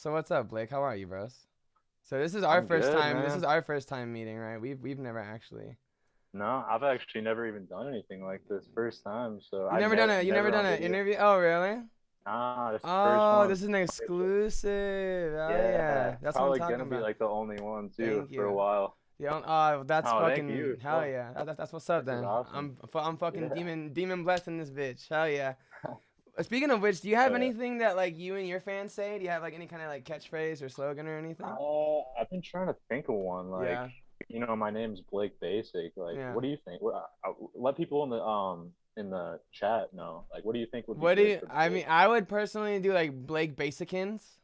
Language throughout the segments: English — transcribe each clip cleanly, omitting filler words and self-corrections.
So what's up, Blake? How are you, bros? So this is our I'm first good, time. This is man. our first time meeting, right? We've never actually. No, I've actually never even done anything like this first time, so You I never done never a you never never done on an video. interview? Oh, really? Nah, this is the first Oh, one. this is an exclusive. Oh Yeah, yeah, that's what I'm probably talking gonna be about. like the only one too Thank for a you. while. Yeah. Oh, that's Oh, thank fucking you. hell Oh, yeah. That's what's up this is then. awesome. I'm fucking Yeah. demon blessed in this bitch. Hell yeah. Speaking of which, do you have Uh, anything that like you and your fans say? Do you have like any kind of like catchphrase or slogan or anything? I've been trying to think of one. Like, Yeah. my name's Blake Basic. Like, Yeah. what do you think? Let people in the chat know. Like, what do you think would be What do good you? for I Blake? mean, I would personally do like Blake Basicins.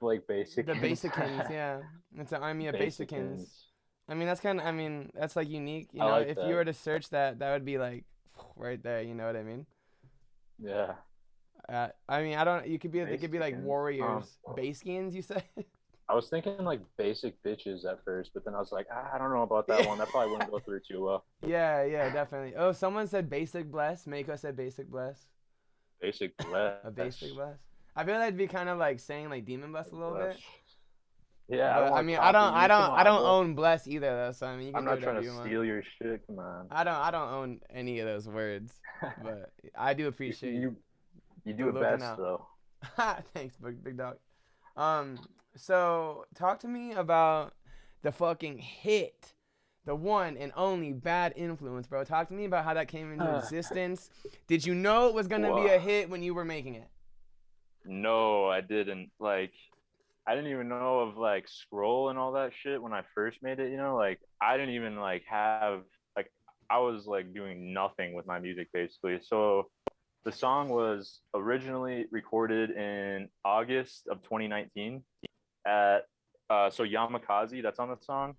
Blake The Basicins. Basicins, yeah. It's an army of Basicins. Basicins. I mean, that's kind of. I mean, that's like unique. You I know, like if you that. were to search that, that would be like right there. You know what I mean? Yeah. I mean, I don't. You could be. They could be like Basicans. warriors. Baskins, you say? I was thinking like basic bitches at first, but then I was like, I don't know about that Yeah. one. That probably wouldn't go through too well. Yeah, yeah, definitely. Oh, someone said basic bless. Mako said basic bless. Basic A basic bless. bless. I feel that'd be kind of like saying like demon bless a little Bless. bit. Yeah, I don't But I want to mean, copy you. Come I on, don't bro. own bless either though. So I mean, you I'm can do not whatever trying to you want. steal your shit. Come on. I don't own any of those words, but I do you, appreciate you you the do it looking best out. though. Thanks, big dog. Um, so talk to me about the fucking hit, the one and only Bad Influence, bro. Talk to me about how that came into existence. Did you know it was gonna be Whoa. a hit when you were making it? No, I didn't. Like, I didn't even know of like scroll and all that shit when I first made it. Like I didn't even like have like I was like doing nothing with my music basically. So the song was originally recorded in August of 2019 at so Yamakaze, that's on the song.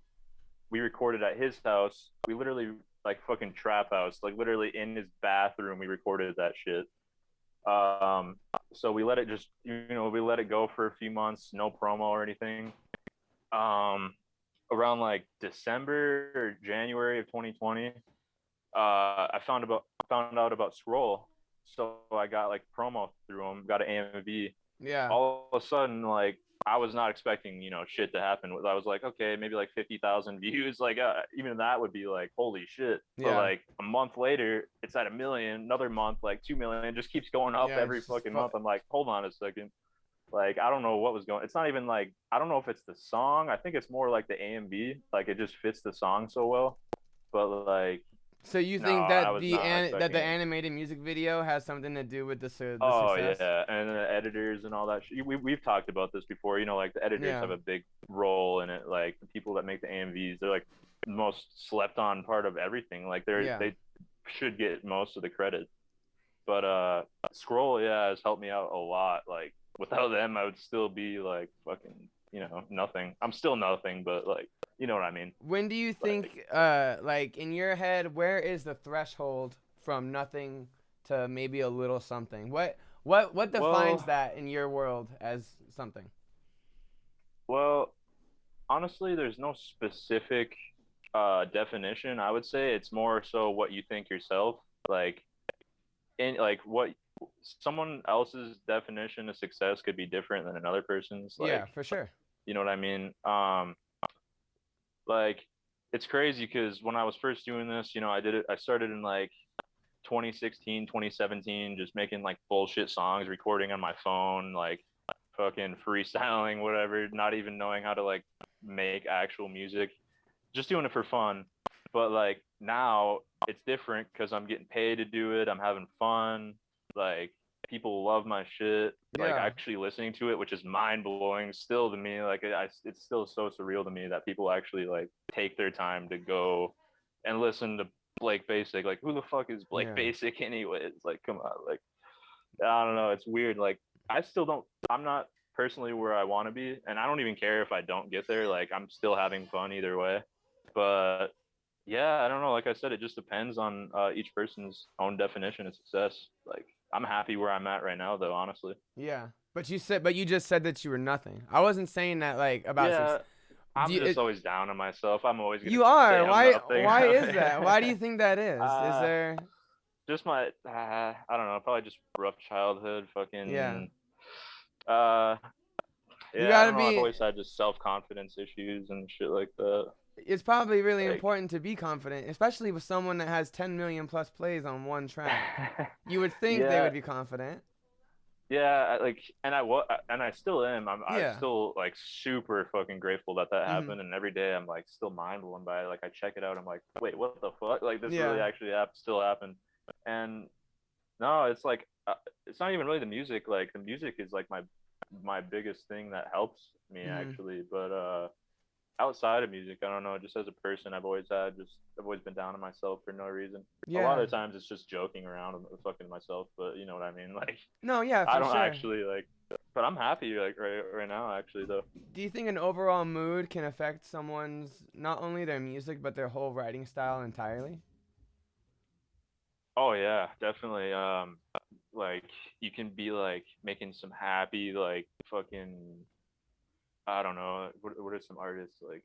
We recorded at his house. We literally like fucking trap house, like literally in his bathroom. We recorded that shit. Um, so we let it just we let it go for a few months, no promo or anything. Um, Around like December or January of 2020, I found out about Scroll, so I got like promo through him, got an AMV. Yeah, All of a sudden, like I was not expecting shit to happen. I was like, okay, maybe like 50,000 views. Like even that would be like holy shit. But yeah, like a month later, it's at a million. Another month, like 2 million. Just keeps going up yeah. every It's just fucking month. I'm like, hold on a second. Like I don't know what was going. It's not even like I don't know if it's the song. I think it's more like the AMV. Like it just fits the song so well. But like so you no, think I that was not that the expecting it. animated music video has something to do with the Oh success? yeah, and the editors and all that. We've talked about this before. Like the editors Yeah, have a big role in it. Like the people that make the AMVs, they're like the most slept on part of everything. Like yeah. they should get most of the credit. But Scroll, yeah, has helped me out a lot. Like without them, I would still be like fucking nothing. I'm still nothing, but like you know what I mean. When do you Like think, like in your head, where is the threshold from nothing to maybe a little something? What defines well, that in your world as something? well, honestly, there's no specific definition. I would say it's more so what you think yourself. Like in like what someone else's definition of success could be different than another person's. Yeah, for sure. You know what I mean? Like it's crazy because when I was first doing this, I started in like 2016, 2017, just making like bullshit songs, recording on my phone, like fucking freestyling, whatever, not even knowing how to like make actual music, just doing it for fun. But like now it's different because I'm getting paid to do it. I'm having fun. Like people love my shit. Like Yeah. actually listening to it, which is mind blowing still to me. Like it's still so surreal to me that people actually like take their time to go and listen to Blake Basic. Like who the fuck is Blake Yeah. Basic anyways? Like come on. Like I don't know. It's weird. Like I still don't. I'm not personally where I want to be, and I don't even care if I don't get there. Like I'm still having fun either way. But yeah, I don't know. Like I said, it just depends on each person's own definition of success. Like I'm happy where I'm at right now, though. Honestly. Yeah. But you just said that you were nothing. I wasn't saying that like about six. Yeah, Do I'm you, just always down on myself. I'm always gonna you say are. I'm Why? nothing. Why is that? Why do you think that is? Is uh, there? just my I don't know. Probably just rough childhood. Yeah. Fucking uh You Yeah, I gotta don't know. I've be. always had just self-confidence issues and shit like that. It's probably really Like, important to be confident, especially with someone that has 10 million plus plays on one track. You would think they yeah, would be confident. yeah. Like, and I still am. I'm Yeah. still like super fucking grateful that that Mhm. happened. And every day I'm like still mind blown by it. Like I check it out. I'm like, wait, what the fuck? Like this really Yeah. actually still happened. And no, it's like it's not even really the music. Like the music is like my biggest thing that helps me Mhm. actually. But outside of music, I don't know. Just as a person, I've always been down on myself for no reason. A lot Yeah. of times it's just joking around and fucking myself, but you know what I mean. Like No, yeah, I for don't sure. actually like, but I'm happy like right now actually though. Do you think an overall mood can affect someone's not only their music but their whole writing style entirely? Oh yeah, definitely. Like you can be like making some happy like fucking I don't know what are some artists like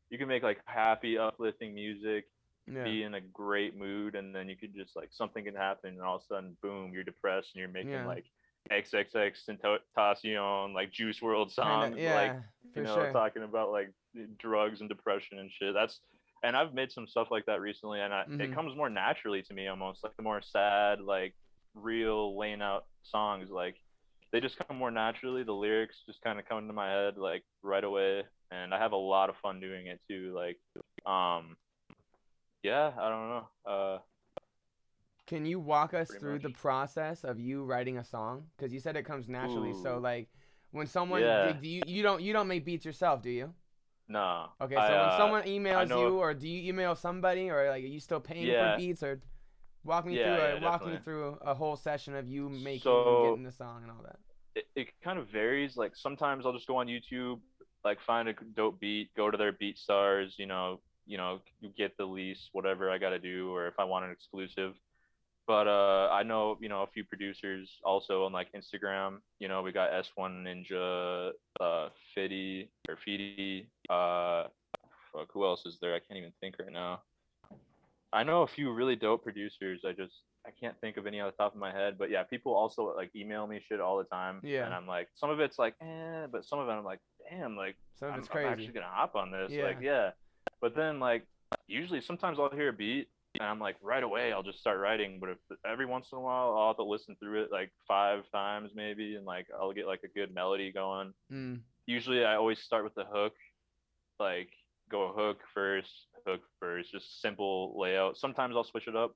you can make like happy uplifting music, Yeah. be in a great mood, and then you could just like something can happen and all of a sudden boom you're depressed and you're making Yeah. like XXX Tentacion like Juice World Kind of. songs like Yeah, you for know sure. talking about like drugs and depression and shit. That's and I've made some stuff like that recently, and it Mhm. comes more naturally to me almost like the more sad like real laying out songs like they just come more naturally. The lyrics just kind of come to my head like right away, and I have a lot of fun doing it too. Like, um, yeah, I don't know, Can you walk us pretty through much. the process of you writing a song? Because you said it comes naturally. So Ooh, like, when someone do yeah, you don't make beats yourself, do you? no, Okay, so when someone I emails know, you, or do you email somebody, or like, are you still paying for yeah, beats, or yeah, walk me definitely. through a whole session of you making and So getting the song and all that. it kind of varies. Like sometimes I'll just go on YouTube, like find a dope beat, go to their beat stars, you get the lease, whatever I got to do, or if I want an exclusive. But I know a few producers also on like Instagram. We got S1 Ninja, Fiddy or Feedy. Fuck, who else is there? I can't even think right now. I know a few really dope producers. I can't think of any off the top of my head. But yeah, people also like email me shit all the time, Yeah, and I'm like, some of it's like, but some of it I'm like, damn, like some of it's I'm crazy. actually gonna hop on this, like Yeah. yeah. But then like usually sometimes I'll hear a beat and I'm like right away I'll just start writing. But if every once in a while I'll have to listen through it like 5 times maybe, and like I'll get like a good melody going. Mm. Usually I always start with the hook, like go hook first, just simple layout. Sometimes I'll switch it up,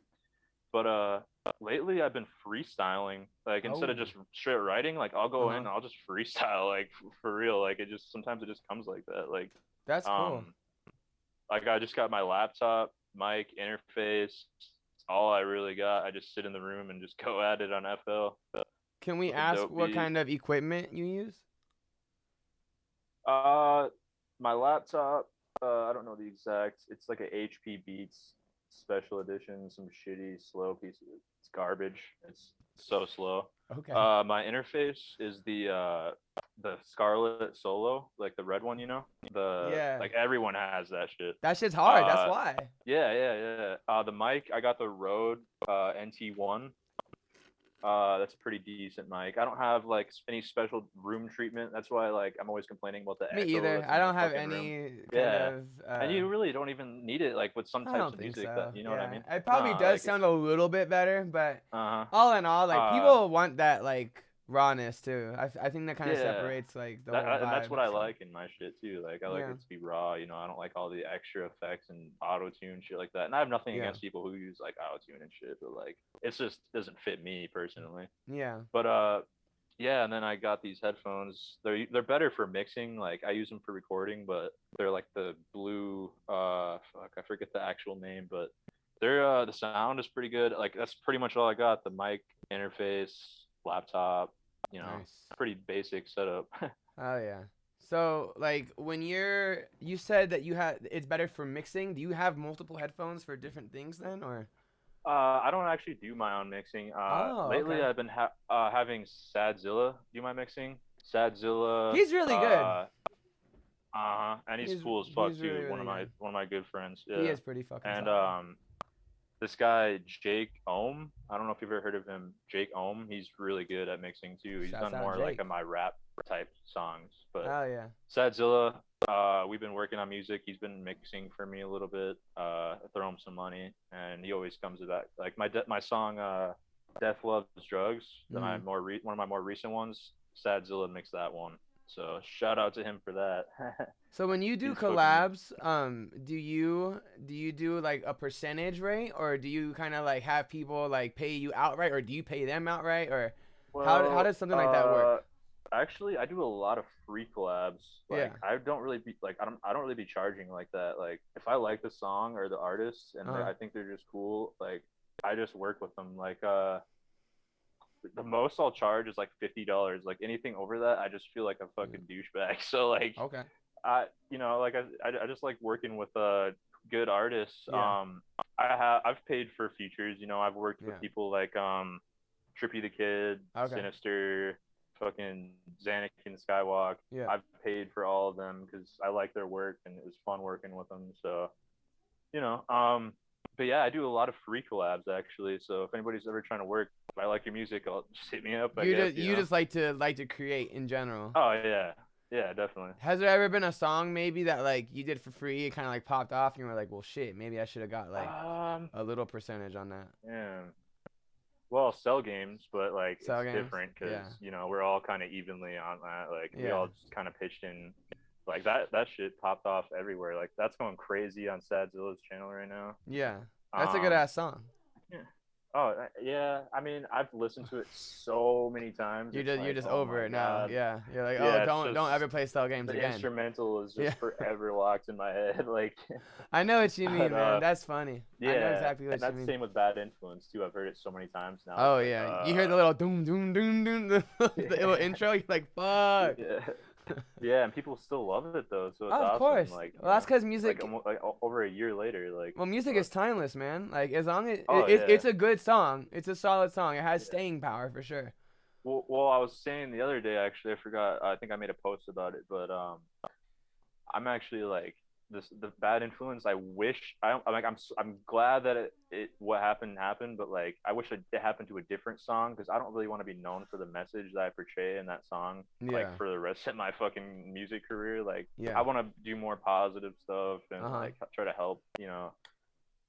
but lately I've been freestyling. Like instead of Oh. just straight writing, like I'll Uh go in huh. and I'll just freestyle like for real. Like it just sometimes it just comes like that. That's cool. Um like I just got my laptop, mic, interface. It's all I really got. I just sit in the room and just go at it on FL Can we with a ask dope what beat. kind of equipment you use? Uh, my laptop. I don't know the exact. It's like a HP Beats special edition. Some shitty, slow piece. It's garbage. It's so slow. Okay. My interface is the Scarlet Solo, like the red one. The Yeah. like everyone has that shit. That shit's hard. That's Uh, why. yeah. The mic, I got the Rode NT1. That's a pretty decent mic. I don't have like any special room treatment. That's why like I'm always complaining about the Me echo either. that's I in my don't have fucking room. any kind Yeah, of. and you really don't even need it like with some I types don't of think music that so. you know what I Yeah, mean. it probably No, does like sound a little bit better, but uh all in all, like uh people want that like rawness too. I think that kind of yeah. separates like the That whole and that's what vibe. I So like in my shit too. Like I like yeah, it to be raw. I don't like all the extra effects and auto tune shit like that. And I have nothing yeah, against people who use like auto tune and shit, but like it's just doesn't fit me personally. yeah. But yeah, and then I got these headphones. They're better for mixing. Like I use them for recording, but they're like the blue fuck, I forget the actual name, but they're the sound is pretty good. Like that's pretty much all I got. The mic, interface, laptop, Nice. pretty basic setup. Oh yeah. So like when you said that you had it's better for mixing. Do you have multiple headphones for different things then, or? I don't actually do my own mixing. Oh, Lately okay. I've been having Sadzilla do my mixing. Sadzilla, He's really good. and he's He's cool as fuck he's really too. really good. One of my good friends. He Yeah, is pretty fucking and solid. this guy Jake Ohm. I don't know if you've ever heard of him. Jake Ohm. He's really good at mixing too. He's Shouts done out more like Jake. of my rap type songs. But Oh yeah. Sadzilla, we've been working on music. He's been mixing for me a little bit. I throw him some money, and he always comes back. Like my song, "Death Loves Drugs," Mm. one of my more recent ones. Sadzilla mixed that one. So shout out to him for that. So when you do He's fucking collabs, do you do like a percentage rate, or do you kind of like have people like pay you outright, or do you pay them outright, or how well, does something like that work? actually, I do a lot of free collabs. Yeah. Like I don't really be like I don't really be charging like that. Like if I like the song or the artist and Uh-huh. I think they're just cool, like I just work with them. Like the most I'll charge is like $50. Like anything over that, I just feel like a Yeah. fucking douchebag. So like Okay. like I just like working with good artists. Yeah. I've paid for features. I've worked Yeah. with people like Trippy the Kid, Okay. Sinister, fucking Xanax and Skywalk. Yeah. I've paid for all of them because I like their work and it was fun working with them. So you know, but yeah, I do a lot of free collabs actually. So if anybody's ever trying to work, if I like your music, I'll just hit me up. I You guess just you just like to create in general. Oh yeah, yeah, definitely. Has there ever been a song maybe that like you did for free, it kind of like popped off, and you were like, well, shit, maybe I should have got like Um, a little percentage on that? yeah. Well, sell games, but like it's Cell games. different because Yeah. we're all kind of evenly on that. Like we Yeah. all just kind of pitched in. Like that shit popped off everywhere. Like that's going crazy on Sadzilla's channel right now. Yeah. That's a good Um, ass song. yeah. Oh yeah. I mean, I've listened to it so many times. You're It's just you're like, just oh over my it now. god. Yeah. You're like, oh, Yeah, it's don't just ever play cell games the again. instrumental is Yeah. just forever locked in my head. Like, I know what you but mean, man. That's funny. I know yeah, exactly and what you that's the mean. same with Bad Influence too. I've heard it so many times now. It's Oh like, yeah. You hear the little doom doom doom doom the little yeah, intro. You're like, fuck. yeah, yeah, and people still love it though, so it's Oh, of awesome. course. Like, Well, that's because like music. almost like over a year later, like, Well, music fuck. is timeless, man. Like as long as Oh yeah, it's a good song, it's a solid song. It has yeah. staying power for sure. Well, I was saying the other day actually, I forgot. I think I made a post about it, but I'm actually like the Bad Influence. I wish I'm glad that it what happened, but like I wish it happened to a different song because I don't really want to be known for the message that I portray in that song. Like Yeah. for the rest of my fucking music career, like Yeah. I want to do more positive stuff and Uh huh. like try to help.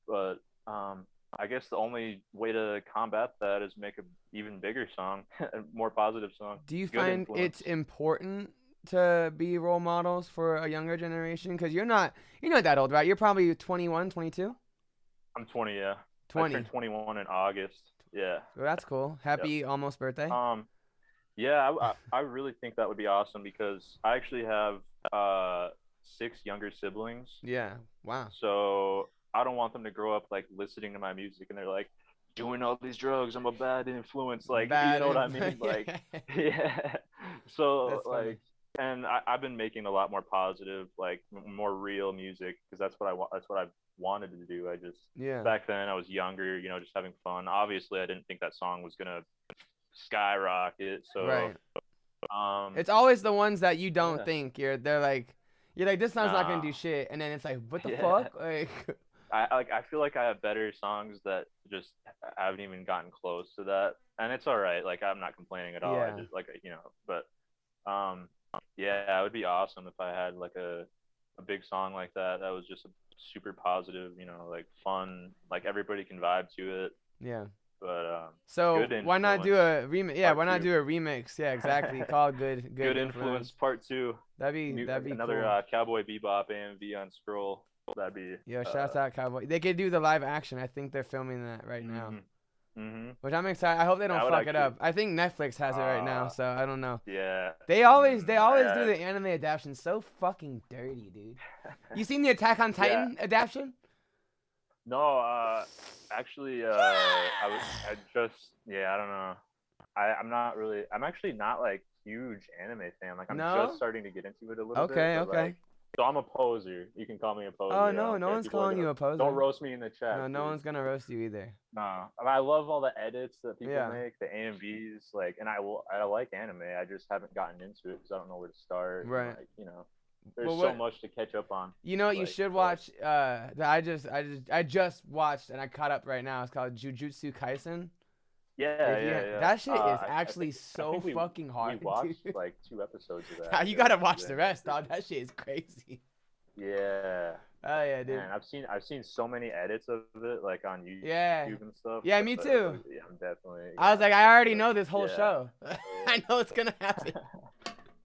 But I guess the only way to combat that is make a even bigger song, a more positive song, Do you good find it's influence. important to be role models for a younger generation? Because you're not that old, right? You're probably 21, 22, I'm 20, yeah. I turned 20. 21 in August. Yeah. Well, that's cool. Yep. Happy almost birthday. Yeah, I really think that would be awesome because I actually have uh 6 younger siblings. Yeah. Wow. So I don't want them to grow up like listening to my music and they're like doing all these drugs. I'm a bad influence. Like, you Bad know what I influence. mean? Yeah. Like, yeah. So That's funny. like, and I've been making a lot more positive, like more real music because that's what I want. That's what I wanted to do. I just Yeah. back then I was younger, just having fun. Obviously, I didn't think that song was gonna skyrocket. So, Right. um, It's always the ones that you don't yeah, think you're like this song's not gonna nah, do shit, and then it's like what the yeah. fuck like. I feel like I have better songs that just haven't even gotten close to that, and it's all right. Like I'm not complaining at all. I Yeah. just like but um, yeah, it would be awesome if I had like a big song like that that was just super positive. Like fun, like everybody can vibe to it. Yeah. But So good why not do influence a remix? Yeah, why part not two. do a remix? Yeah, exactly. Called good Good influence influence. part two. That'd be Another cool. Cowboy Bebop AMV on Scroll. That'd be Yo, shouts out Cowboy. They could do the live action. I think they're filming that right now, mhm mhm. which I'm excited. I hope they don't That would fuck it actually up. I think Netflix has it right now, uh so I don't know. yeah. They always do Yeah. the anime adaptation so fucking dirty, dude. You seen the Attack on Yeah. Titan adaptation? No, actually, I just, yeah, I don't know. I'm not really, I'm actually not like huge anime fan. Like, I'm just No? starting to get into it a little bit, Okay, but okay. like, so I'm a poser. You can call me a Oh poser. I no, don't no care. one's People are calling gonna, you a don't poser. roast me in the chat, No, no please. one's gonna roast you either. No, I love all the edits that people Yeah. make, the AMVs, like, and I like anime. I just haven't gotten into it because I don't know where to start. And Right. like, there's Well, so what much to catch up on. you know what you Like, should watch? That I just watched and I caught up right now. It's called Jujutsu Kaisen. yeah, If you yeah, yeah. that shit is I actually think so fucking we hard, watched dude. like 2 episodes of Now that you the gotta watch the the end. rest, dog. That shit is crazy. Yeah, Oh yeah, dude. man, I've seen so many edits of it like on Yeah. YouTube and stuff. Yeah, So me too. yeah, I'm definitely I was gonna like, I check already it out. know this whole Yeah, show. I know it's gonna happen.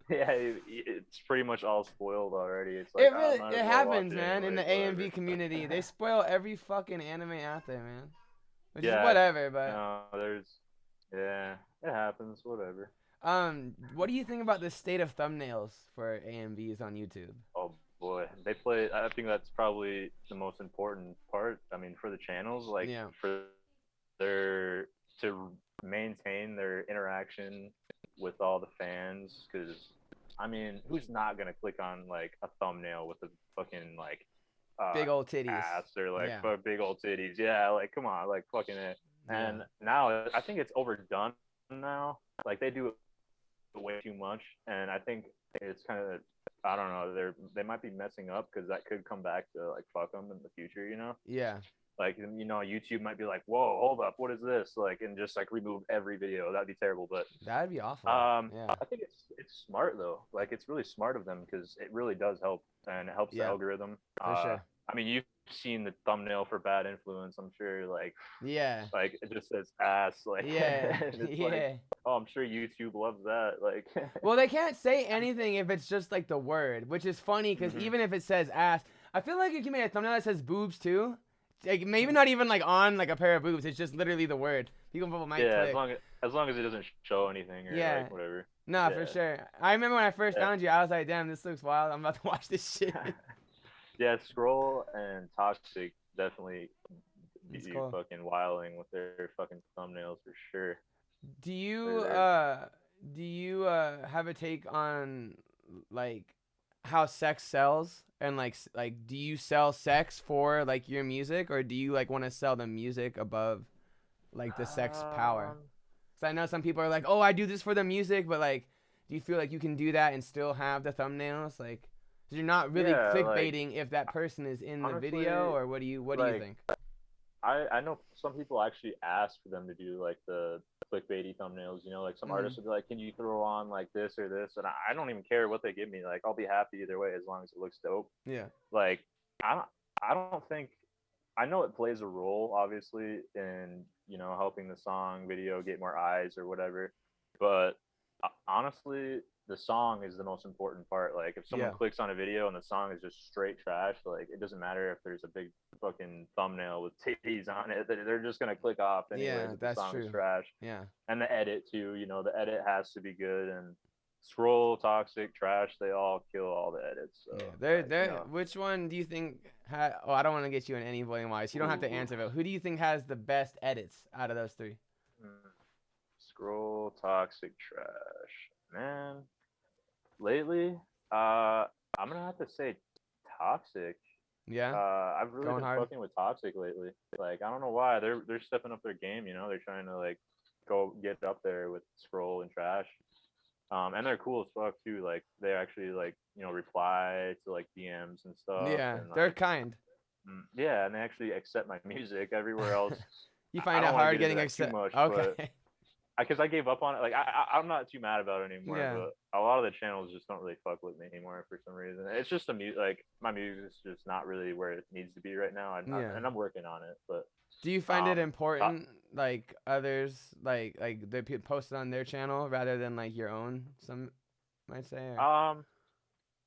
yeah, it's pretty much all spoiled already. It's like It I really might as it well watch happens, it man. In anyways. the AMV Whatever. community, they spoil every fucking anime out there, man. Which is Yeah, whatever, but no, yeah, it happens. Whatever. what do you think about the state of thumbnails for AMVs on YouTube? Oh boy, they play. I think that's probably the most important part. I mean, for the channels, like Yeah. for their to maintain their interaction with all the fans, because I mean, who's not gonna click on like a thumbnail with a fucking like uh Big old titties. ass or like Yeah. big old titties? Yeah, like come on, like fucking it. Yeah. And now I think it's overdone now. Like they do it way too much, and I think it's kind of I don't know they might be messing up because that could come back to like fuck them in the future, you know. Yeah. Like YouTube might be like, whoa, hold up, what is this? Like, and just like remove every video. That'd be terrible. But That'd be awful. Yeah. I think it's smart though. Like it's really smart of them because it really does help and it helps the Yeah. algorithm. For sure. I mean, you've seen the thumbnail for Bad Influence. I'm sure Yeah. like it just says ass. Like Yeah. it's Yeah. like, oh, I'm sure YouTube loves that. Like Well, they can't say anything if it's just like the word, which is funny because Mhm. even if it says ass, I feel like if you made a thumbnail that says boobs too, like maybe not even like on like a pair of boobs, it's just literally the word. People might yeah, click. as long as it doesn't show anything or Yeah. like whatever. Nah, Yeah. for sure. I remember when I first Yeah. found you, I was like, damn, this looks wild. I'm about to watch this shit. Yeah, Scroll and Toxic definitely It's be cool. fucking wilding with their fucking thumbnails for sure. Do you have a take on like how sex sells and like do you sell sex for like your music or do you like want to sell the music above like the sex power? Cuz I know some people are like, "Oh, I do this for the music," but like do you feel like you can do that and still have the thumbnails like 'cause you're not really Yeah, like clickbaiting if that person is in the honestly, video or what do you like think? I know some people actually ask for them to do like the clickbaity thumbnails. Like some artists Mhm. will be like, "Can you throw on like this or this?" And I don't even care what they give me. Like I'll be happy either way as long as it looks dope. Yeah. Like I don't think I know it plays a role obviously in helping the song video get more eyes or whatever, but honestly the song is the most important part. Like if someone Yeah. clicks on a video and the song is just straight trash, like it doesn't matter if there's a big fucking thumbnail with titties on it, they're just gonna click off anyways Yeah, if the that's song is true. trash. Yeah. And the edit too, the edit has to be good. And Scroll, Toxic, Trash, they all kill all the edits. So Yeah, they're like, they're. Which one do you think? Oh, I don't want to get you in any voting wise. You don't have to ooh, answer. But who do you think has the best edits out of those three? mm, Scroll, Toxic, Trash. Man, lately, I'm gonna have to say Toxic. Yeah, I've really going been hard. fucking with Toxic lately. Like I don't know why they're stepping up their game. They're trying to like go get up there with Scroll and Trash. And they're cool as fuck too. Like they actually like reply to like DMs and stuff, Yeah, and they're like kind. yeah, and they actually accept my music. Everywhere else, You I find it don't want to hard get into getting that too accept. much, but Okay. because I gave up on it. Like I'm not too mad about it anymore, Yeah. but a lot of the channels just don't really fuck with me anymore for some reason. It's just like my music is just not really where it needs to be right now, Yeah. and I'm working on it. But Do you find it top, important like others like they post it on their channel rather than like your own? Some might say. Or...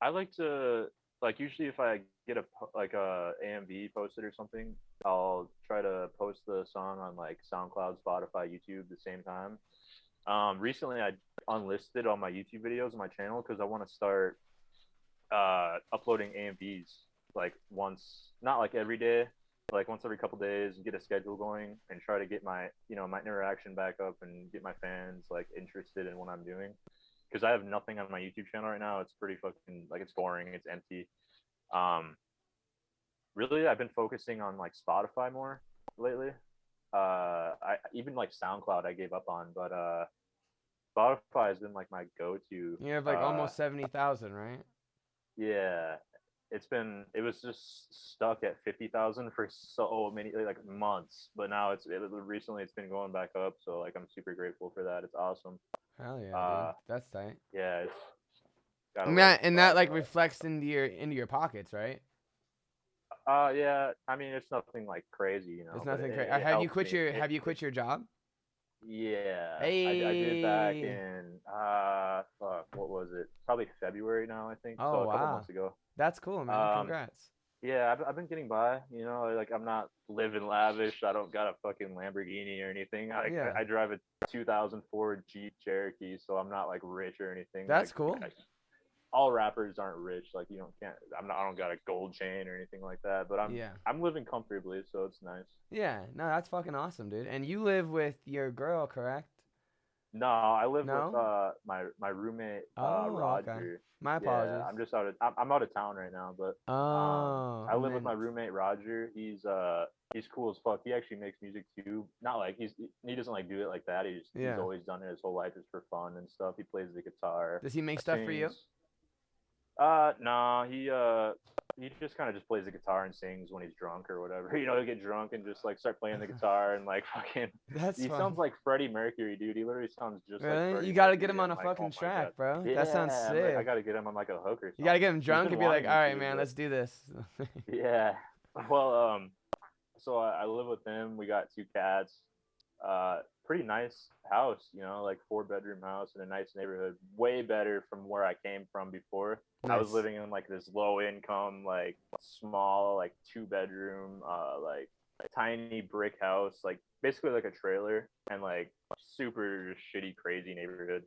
I like to like usually if I get like a AMV posted or something, I'll try to post the song on like SoundCloud, Spotify, YouTube the same time. Recently I unlisted all my YouTube videos on my channel because I want to start uploading AMVs like once, not like every day, like once every couple days, and get a schedule going and try to get my my interaction back up and get my fans like interested in what I'm doing because I have nothing on my YouTube channel right now. It's pretty fucking like it's boring, it's empty. Um, Really, I've been focusing on like Spotify more lately. I even like SoundCloud I gave up on, but Spotify has been like my go-to. You have like almost 70,000, right? Yeah, it was just stuck at 50,000 for so many like months, but now recently it's been going back up, so like I'm super grateful for that. It's awesome. Hell yeah, dude. Uh, That's tight. yeah, it's gotta And love that like that. reflects into your pockets, right? Yeah, I mean it's nothing like crazy, It's but nothing crazy. it helps me. Have you quit your job? Yeah, I did back Hey. in fuck, what was it? Probably February now, I think. So Oh a couple wow. months ago. That's cool, man. Um, Congrats. yeah, I've been getting by. Like I'm not living lavish. I don't got a fucking Lamborghini or anything. Yeah. I drive a 2004 Jeep Cherokee, so I'm not like rich or anything. That's cool. All rappers aren't rich. Like you don't can't. I don't got a gold chain or anything like that. But Yeah. I'm living comfortably, so it's nice. Yeah. No, that's fucking awesome, dude. And you live with your girl, correct? No, I live with No? my roommate Oh, okay. Roger. My Yeah, apologies. I'm out of town right now, but Oh, I and live with my then roommate Roger. He's cool as fuck. He actually makes music too. Not like he doesn't like do it like that. He's yeah. always done it his whole life just for fun and stuff. He plays the guitar, Does he make stuff for you? sings. No, he just kind of just plays the guitar and sings when he's drunk or whatever. He'll get drunk and just like start playing the guitar and like fucking. That's He fun. sounds like Freddie Mercury, dude. He literally sounds just like Really? You Freddie gotta get Mercury. him on I'm a like, oh fucking my god, track, bro. That sounds yeah. I sick. gotta get him on like a hook or You gotta something. get him He's drunk been and be like, wanting all me right, to, man, but let's do this. yeah. Well, so I live with him. We got two cats. Pretty nice house, like 4-bedroom house in a nice neighborhood. Way better from where I came from before. I was Nice. living in like this low income, like small, like 2-bedroom, like tiny brick house, like basically like a trailer, and like super shitty, crazy neighborhood.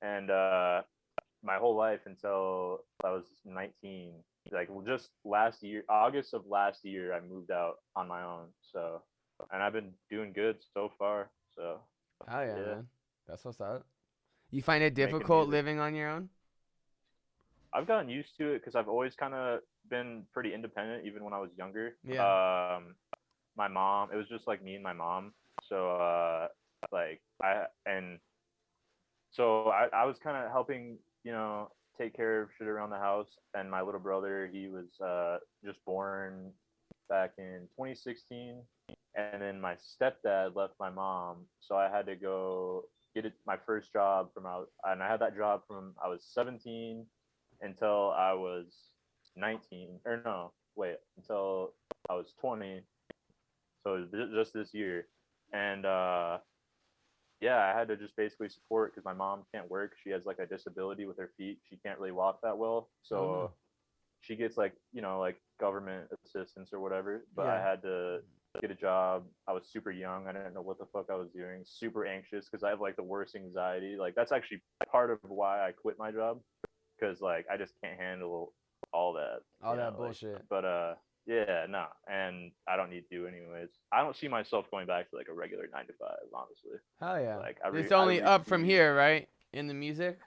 And my whole life until I was 19. Like just last year, August of last year, I moved out on my own. So, and I've been doing good so far. So, Oh yeah, yeah, man. That's what's up. You find it making difficult music. living on your own? I've gotten used to it because I've always kind of been pretty independent, even when I was younger. Yeah. My mom, it was just like me and my mom. So, like and so I was kind of helping, take care of shit around the house. And my little brother, he was just born back in 2016. And then my stepdad left my mom, so I had to go my first job and I had that job from I was 17 until I was 19, or no, wait, until I was 20. So just this year, and yeah, I had to just basically support because my mom can't work. She has like a disability with her feet. She can't really walk that well. Oh no. So she gets like, like government assistance or whatever. But I Yeah. had to get a job. I was super young. I didn't know what the fuck I was doing. Super anxious because I have like the worst anxiety. Like that's actually part of why I quit my job because like I just can't handle all that, All that like, bullshit. but yeah, no, and I don't need to anyways. I don't see myself going back to like a regular 9 to 5, honestly. Hell yeah. Like It's I only reached up from the here, right? In the music?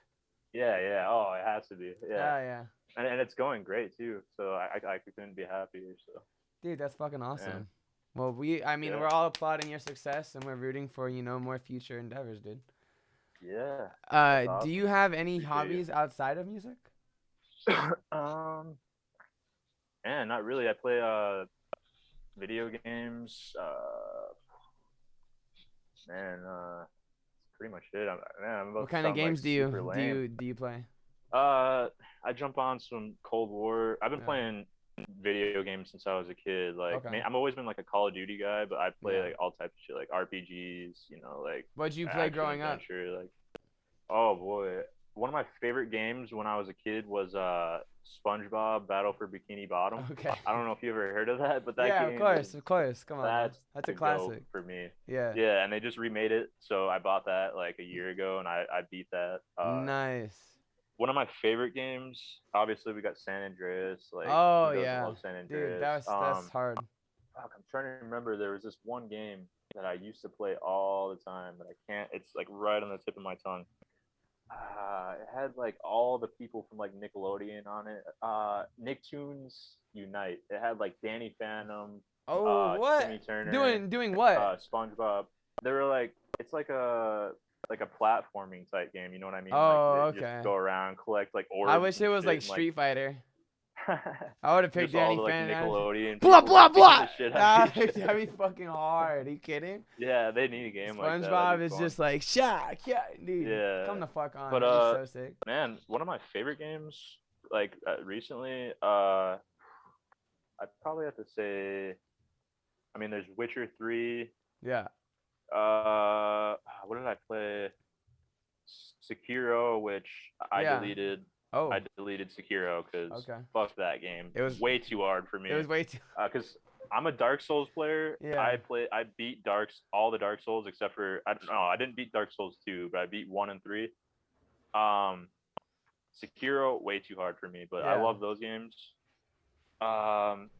yeah. Oh, it has to be, yeah, Hell yeah. and it's going great too. So I couldn't be happier. So Dude, that's fucking yeah, awesome. Well, I mean, yeah, we're all applauding your success and we're rooting for, more future endeavors, dude. yeah. That's Do awesome. you have any Appreciate hobbies outside of music? you. Man, not really. I play video games. Man, that's pretty much it. I'm What about to kind of sound like games super lame. do you play? I jump on some Cold War. I've been Yeah. playing video games since I was a kid. Like, Okay. man, I've always been like a Call of Duty guy, but I play Yeah. like all types of shit, like RPGs. Like What'd you play action growing up? adventure. Like, oh boy, one of my favorite games when I was a kid was SpongeBob Battle for Bikini Bottom. Okay. I don't know if you ever heard of that, but that Yeah, game is of course. Come on now. that's That's a the go classic. for me. Yeah. Yeah, and they just remade it, so I bought that like a year ago, and I beat that. Nice. One of my favorite games, obviously, we got San Andreas. Like, Oh who doesn't yeah. love San Dude, Andreas? that's hard. Fuck, I'm trying to remember. There was this one game that I used to play all the time, but I can't. It's like right on the tip of my tongue. It had like all the people from like Nickelodeon on it. Nicktoons Unite. It had like Danny Phantom, Oh, Timmy what? Turner, Doing what? SpongeBob. They were like, it's like a platforming type game. You know what I mean? Like Oh, they just okay. go around, collect like I orbs wish and it was shit, like and like Street Fighter. I would have picked Just all Danny the like Phantom. Nickelodeon Blah people blah just beating blah. the shit out of each That'd other. be fucking hard. Are you kidding? Yeah, they need a game like that. SpongeBob That'd be is fun. just like Shaq. Yeah, dude. Yeah, Come the fuck on. but That'd be so sick. man, one of my favorite games like recently, I'd probably have to say, I mean, there's Witcher 3. Yeah. What did I play? Sekiro, which I Yeah. deleted. Oh. I deleted Sekiro because Okay. fuck that game. It was way too hard for me. It was way too. Because I'm a Dark Souls player. Yeah. I beat all the Dark Souls except for I don't know. I didn't beat Dark Souls 2, but I beat 1 and 3. Sekiro way too hard for me, but I Yeah. love those games. I'm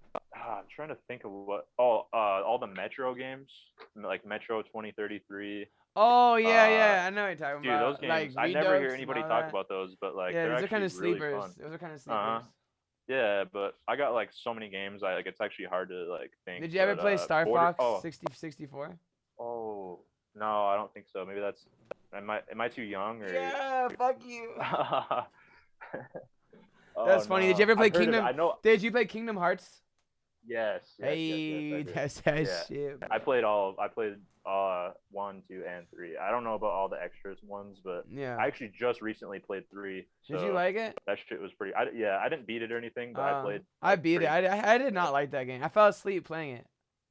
trying to think of what all the Metro games, like Metro 2033. Oh yeah. I know what you're talking Dude, about. those games, Like I never hear Redux and anybody all talk that. about those, but like Yeah, they're those are kind actually of really sleepers. fun. Those are kind of sleepers. Yeah, but I got like so many games. Like it's actually hard to like think. Did you ever play Star Fox Oh, 64? oh no, I don't think so. Maybe that's. Am I too young or? Yeah, fuck you. Oh, That's funny. Did you ever I've play heard of it. Kingdom? I know. Did you play Kingdom Hearts? Yes. Hey, I did. that's that Yeah. shit. I played 1, 2, and 3. I don't know about all the extras ones, but Yeah. I actually just recently played 3. So Did you like it? that shit was pretty. I didn't beat it or anything, but I played. I beat it. pretty- I did not like that game. I fell asleep playing it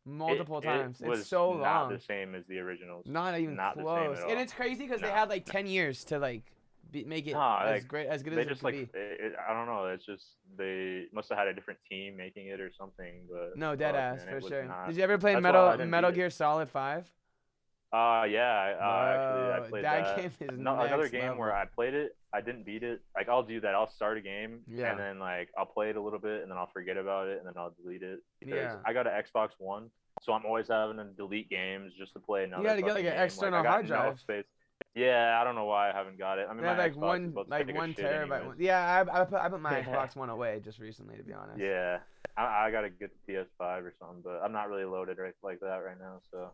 multiple times. It was It's so not long. the same as the originals. Not even not the same close. at all. And it's crazy because they No. had like 10 years to like make it Nah, as like, great as good They as it just could like be. I don't know. It's just they must have had a different team making it or something. But No, dead fuck, ass man, for it was sure. not- Did you ever play That's why I didn't Metal beat it. Gear Solid 5? Yeah. Actually, I Bro, played that that. game is Another next game level. where I played it, I didn't beat it. Like I'll do that. I'll start a game Yeah. and then like I'll play it a little bit and then I'll forget about it and then I'll delete it. Because Yeah. I got an Xbox One, so I'm always having to delete games just to play another. You gotta get fucking like an game. external I got hard no drive. space. Yeah, I don't know why I haven't got it. I mean, They my have like Xbox is one about to like take a 1 shit terabyte anyways. one. Yeah, I put my Yeah. Xbox One away just recently, to be honest. Yeah, I gotta get the PS5 or something, but I'm not really loaded like that right now. So,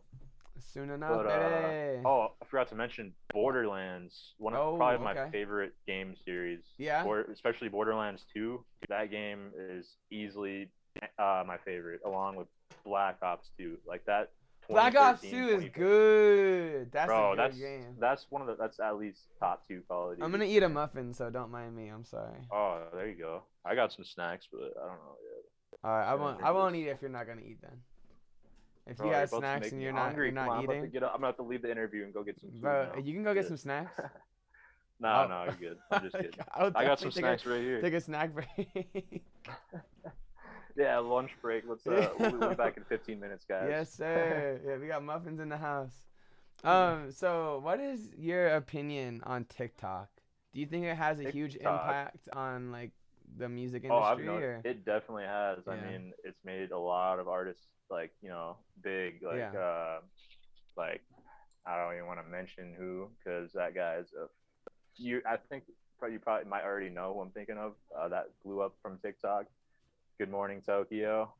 Soon enough, but baby. oh, I forgot to mention Borderlands. Probably my okay. favorite game series. Yeah? Especially Borderlands 2. That game is easily my favorite, along with Black Ops 2. Like that. Black Ops 2 is 2015. good. That's Bro, a good game. that's one of the that's at least top 2 quality. I'm gonna eat a muffin, so don't mind me. I'm sorry. Oh, there you go. I got some snacks, but I don't know yet. All right, I Yeah, won't eat if you're not gonna eat then. If Bro, you you're have about to snacks make and me you're hungry. not Come on, I'm eating, about to get up. I'm about to leave the interview and go get some food. bro, now. you can go get Yeah. some snacks. No, Oh. you're good. I'm just kidding. I'll I got some definitely snacks right here. Take a snack break. Yeah, lunch break. Let's we'll be back in 15 minutes, guys. Yes, sir. Yeah, we got muffins in the house. So what is your opinion on TikTok? Do you think it has a huge TikTok. impact on like the music Oh, industry? Or? it definitely has. I Yeah. mean, it's made a lot of artists like big. Like Yeah. like I don't even want to mention who, because that guy's I think you probably might already know who I'm thinking of. That blew up from TikTok. Good Morning Tokyo.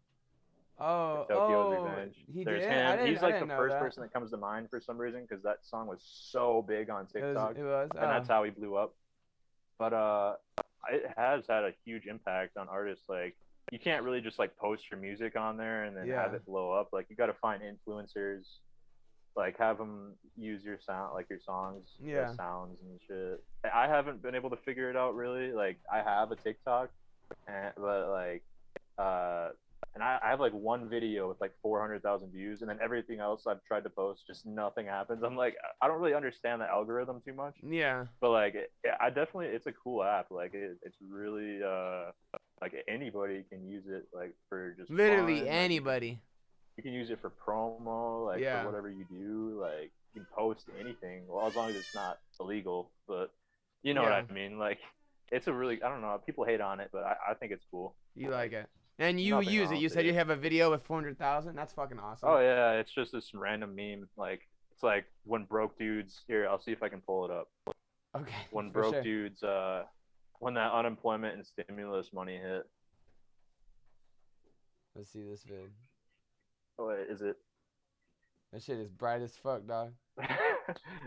Tokyo's Revenge. He There's did? him. He's I like didn't the know first that. person that comes to mind for some reason, because that song was so big on TikTok. It was. And that's how he blew up. But it has had a huge impact on artists. Like, you can't really just like post your music on there and then have it blow up. Like, you got to find influencers, like have them use your sound, like your songs, the sounds and shit. I haven't been able to figure it out really. Like, I have a TikTok, but like and I have like one video with like 400,000 views, and then everything else I've tried to post, just nothing happens. I'm like, I don't really understand the algorithm too much. Yeah. But like, it's a cool app. Like, it's really like anybody can use it, like for just literally fun. anybody. Like, you can use it for promo, like for whatever you do. Like, you can post anything, well, as long as it's not illegal. But you know what I mean? Like, it's a really, I don't know, people hate on it, but I think it's cool. You like it. And you use it. You said you have a video with 400,000. That's fucking awesome. Oh yeah, it's just this random meme. Like, it's like when broke dudes. Here, I'll see if I can pull it up. Okay. When broke dudes, when that unemployment and stimulus money hit. Let's see this vid. Oh wait, is it? That shit is bright as fuck, dog.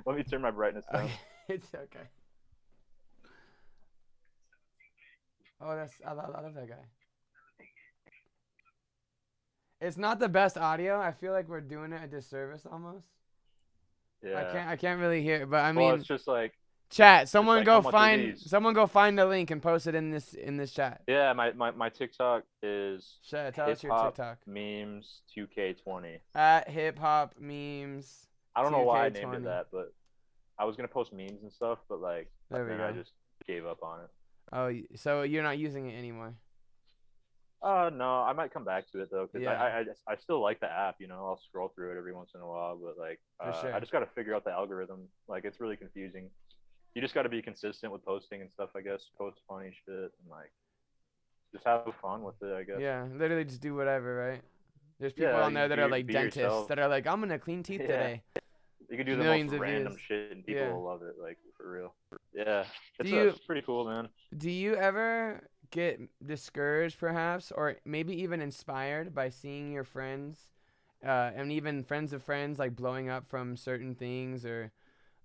Let me turn my brightness down. Okay. It's okay. Oh, I love that guy. It's not the best audio. I feel like we're doing it a disservice almost. Yeah. I can't really hear it, but I Well, mean, it's just like chat. it's like how much are these? Someone go find the link and post it in this chat. Yeah, my TikTok is Chat, tell us hip your hop TikTok. memes 2K20. At hip hop memes. I don't know why I named it 2K20. that, but I was gonna post memes and stuff, but like There we then go. I just gave up on it. Oh, so you're not using it anymore? No, I might come back to it though, because Yeah, I still like the app. I'll scroll through it every once in a while, but like for sure. I just got to figure out the algorithm. Like it's really confusing. You just got to be consistent with posting and stuff. I guess post funny shit and like just have fun with it. I guess. Yeah, literally just do whatever, right? There's people Yeah, on you there that are like be dentists yourself. that are like, I'm gonna clean teeth Yeah, today. you can do the most Millions of random views. shit and people Yeah. will love it. Like for real. Yeah, Do it's pretty cool, man. you ever get discouraged, perhaps, or maybe even inspired by seeing your friends, and even friends of friends, like blowing up from certain things or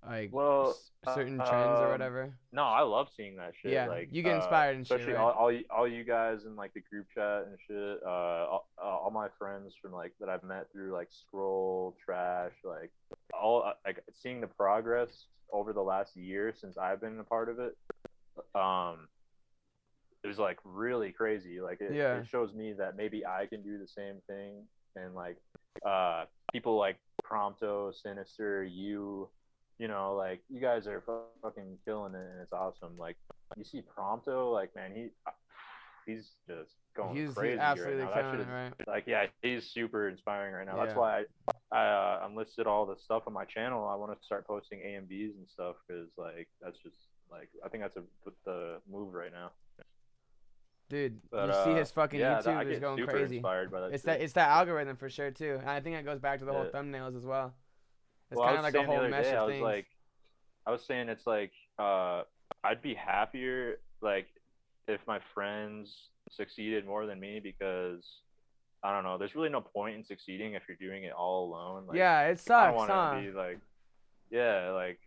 like Well, certain trends or whatever? no, I love seeing that shit. Yeah, Like, you get inspired and shit, especially right? all you guys in like the group chat and shit. All my friends from like that I've met through like Scroll, Trash, like all like seeing the progress over the last year since I've been a part of it. Um, it was like really crazy. Like Yeah. it shows me that maybe I can do the same thing. And like people like Prompto, Sinister, like you guys are fucking killing it and it's awesome. Like you see Prompto, like man, he's just going He's crazy right absolutely now. That killing shit it, is right? like yeah, he's super inspiring right now. That's Yeah. why I unlisted all the stuff on my channel. I want to start posting AMVs and stuff because like that's just like I think that's the move right now. Dude, But you see his fucking yeah, I YouTube is get going super crazy. inspired by that It's shit. that algorithm for sure too. And I think that goes back to the whole Yeah. thumbnails as well. It's Well, I kind was of like a saying the whole other mesh day, of things. I was saying it's like I'd be happier like if my friends succeeded more than me because I don't know. There's really no point in succeeding if you're doing it all alone. Yeah, it I don't sucks, want to huh? be like yeah, like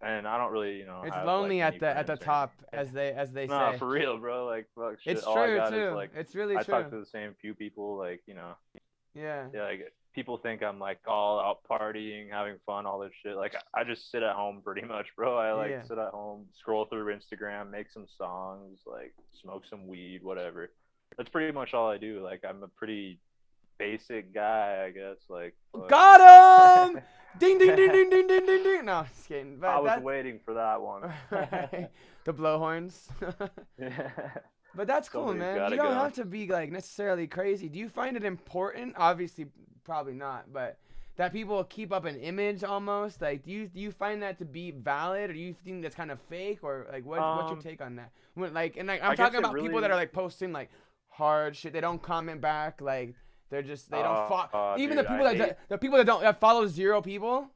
and I don't really It's have like lonely many at the friends or anything. top, as they Nah, say. for real, bro. Like fuck shit. It's All I true got is too. like It's really I true. talk to the same few people. Like Yeah. yeah, like people think I'm like all out partying, having fun, all this shit. Like I just sit at home pretty much, bro. I like Yeah. sit at home, scroll through Instagram, make some songs, like smoke some weed, whatever. That's pretty much all I do. Like I'm a pretty basic guy, I guess. Like Got him! Ding ding ding ding ding ding ding ding. No, just kidding. I But was that's waiting for that one. the blowhorns. Yeah. But that's cool, Somebody's man. got You it don't going. have to be like necessarily crazy. Do you find it important? Obviously, probably not. But that people keep up an image almost. Like, do you find that to be valid, or do you think that's kind of fake, or like what's your take on that? When I'm I guess talking it about people that really. are like posting like hard shit. They don't comment back. Like they don't follow. Even Dude, I hate. the people that don't that follow zero people.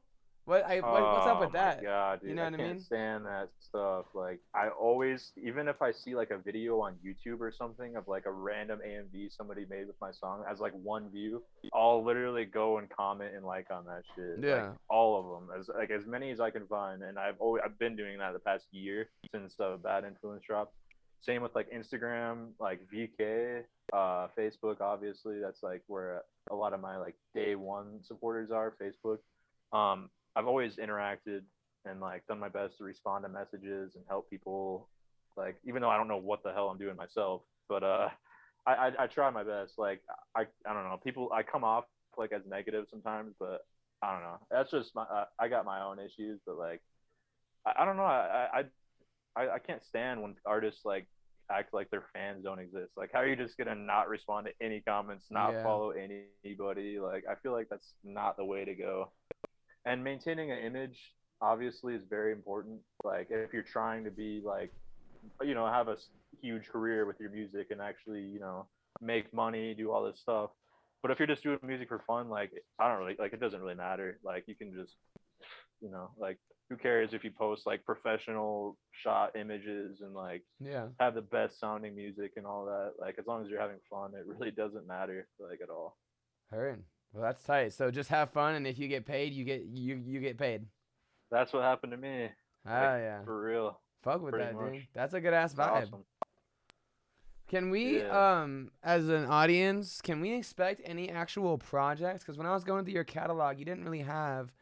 What's up Oh with my that? god, You dude. know I what I can't mean? stand that stuff. Like I always even if I see like a video on YouTube or something of like a random AMV somebody made with my song as like one view, I'll literally go and comment and like on that shit. Like Yeah. all of them. As many as I can find. And I've been doing that the past year since Bad Influence dropped. Same with like Instagram, like VK, Facebook obviously. That's like where a lot of my like day one supporters are, Facebook. I've always interacted and like done my best to respond to messages and help people. Like even though I don't know what the hell I'm doing myself, but I try my best. Like I don't know. People I come off like as negative sometimes, but I don't know. That's just my I got my own issues, but like I don't know. I can't stand when artists like act like their fans don't exist. Like, how are you just gonna not respond to any comments, not Yeah. follow anybody? Like, I feel like that's not the way to go. And maintaining an image obviously is very important. Like, if you're trying to be like, have a huge career with your music and actually, make money, do all this stuff. But if you're just doing music for fun, like, I don't really like. It doesn't really matter. Like, you can just, like who cares if you post like professional shot images and like Yeah. have the best sounding music and all that. Like as long as you're having fun, it really doesn't matter like at all. Heard. Well, that's tight. So just have fun, and if you get paid, you get paid. That's what happened to me. Oh Like yeah. for real. Fuck with Pretty that, much. dude. That's a good ass It's vibe. awesome. Can we, Yeah. as an audience, can we expect any actual projects? Because when I was going through your catalog, you didn't really have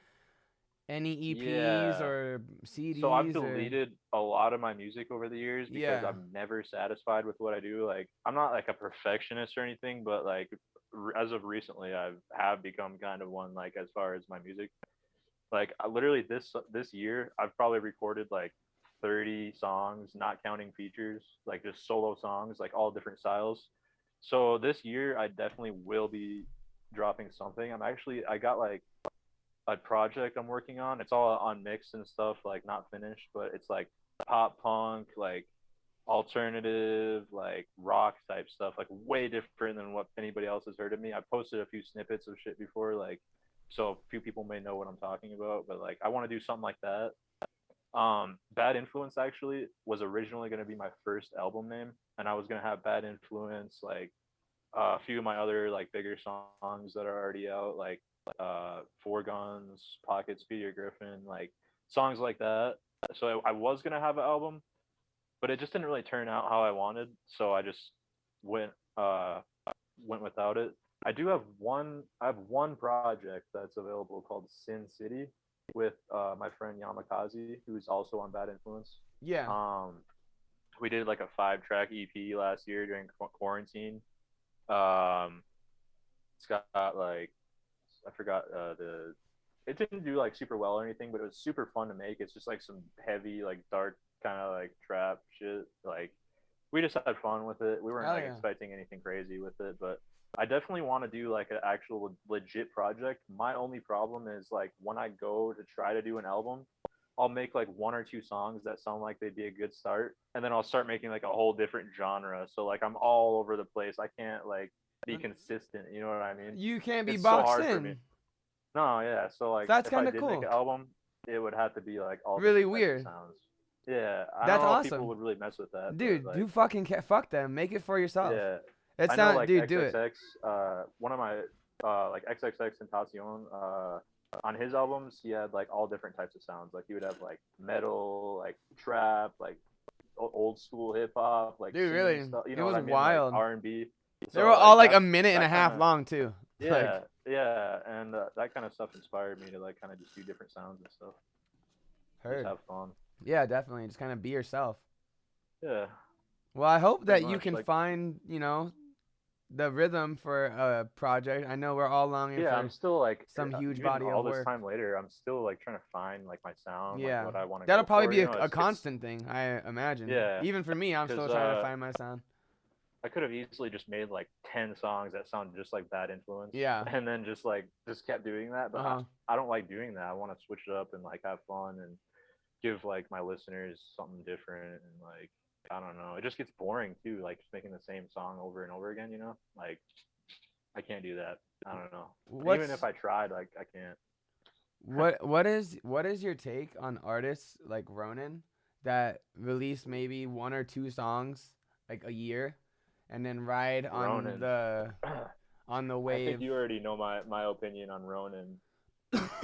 any EPs Yeah. or So I've CDs or deleted a lot of my music over the years because yeah, I'm never satisfied with what I do. Like I'm not like a perfectionist or anything, but like as of recently, have become kind of one. Like as far as my music, like literally this year, I've probably recorded like 30 songs, not counting features, like just solo songs, like all different styles. So this year, I definitely will be dropping something. I got like a project I'm working on. It's all on mix and stuff, like not finished, but it's like pop punk, like alternative, like rock type stuff, like way different than what anybody else has heard of me. I posted a few snippets of shit before, like so a few people may know what I'm talking about, but like I want to do something like that. Bad Influence actually was originally going to be my first album name, and I was going to have Bad Influence, like a few of my other like bigger songs that are already out, like Four Guns, Pockets, Peter Griffin, like songs like that. So I was gonna have an album, but it just didn't really turn out how I wanted. So I just went uh went without it. I do have one. I have one project that's available called Sin City with my friend Yamakaze, who's also on Bad Influence. yeah. Um, we did like a 5-track EP last year during quarantine. Um, it's got like I forgot the. It didn't do like super well or anything, but it was super fun to make. It's just like some heavy, like dark kind of like trap shit. Like we just had fun with it. We weren't Hell like yeah. expecting anything crazy with it, but I definitely want to do like an actual legit project. My only problem is like when I go to try to do an album, I'll make like one or two songs that sound like they'd be a good start, and then I'll start making like a whole different genre. So like I'm all over the place. I can't like be consistent. You know what I mean? You can't be It's so boxed hard for me. in. No, yeah. So So like that's if I kind of did make cool. an album, it would have to be like all Really different types of weird. sounds. Yeah, I don't That's know if people awesome. would really mess with that, but Dude, like do fucking fuck them. Make it for yourself. yeah, It's I know not, like dude, do it. XXX, one of my like XXX Tentacion, on his albums he had like all different types of sounds. Like he would have like metal, like trap, like old school hip hop, like Dude, singing really. stuff. You It know what was I mean? Like wild. R&B. They were So all like like a minute and a that kind half of long too. yeah, Like, yeah, and that kind of stuff inspired me to like kind of just do different sounds and stuff. Just heard. have fun. Yeah, definitely. Just kind of be yourself. Yeah, Well, I hope pretty that you much. can Like find, the rhythm for a project. I know we're all longing yeah, I'm for still like some huge even body of all this work. time later, I'm still like trying to find like my sound, like Yeah. what I want to That'll go probably for. be You a, know, a it's constant thing, I imagine. yeah, Even for me, I'm because still trying to find my sound. I could have easily just made like 10 songs that sound just like Bad Influence, Yeah. and then just kept doing that. But Uh-huh. I don't like doing that. I want to switch it up and like have fun and give like my listeners something different and like I don't know. It just gets boring too, like just making the same song over and over again. You know, like I can't do that. I don't know. And even if What's I tried, like I can't. what is your take on artists like Ronan that release maybe one or two songs like a year and then ride on Ronan. the on the I think wave? you already know my opinion on Ronan.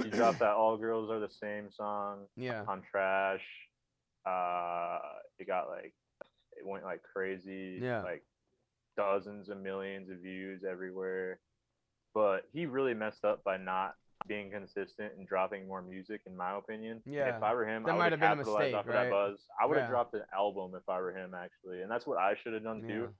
He dropped that "All Girls Are the Same" song Yeah. on Trash. Uh, it got like it went like crazy, Yeah. like dozens of millions of views everywhere. But he really messed up by not being consistent and dropping more music, in my opinion. And if Yeah. I were him, That I would might have have been a capitalized mistake, off of that right? buzz. I would have Yeah. dropped an album if I were him, actually, and that's what I should have done Yeah. too.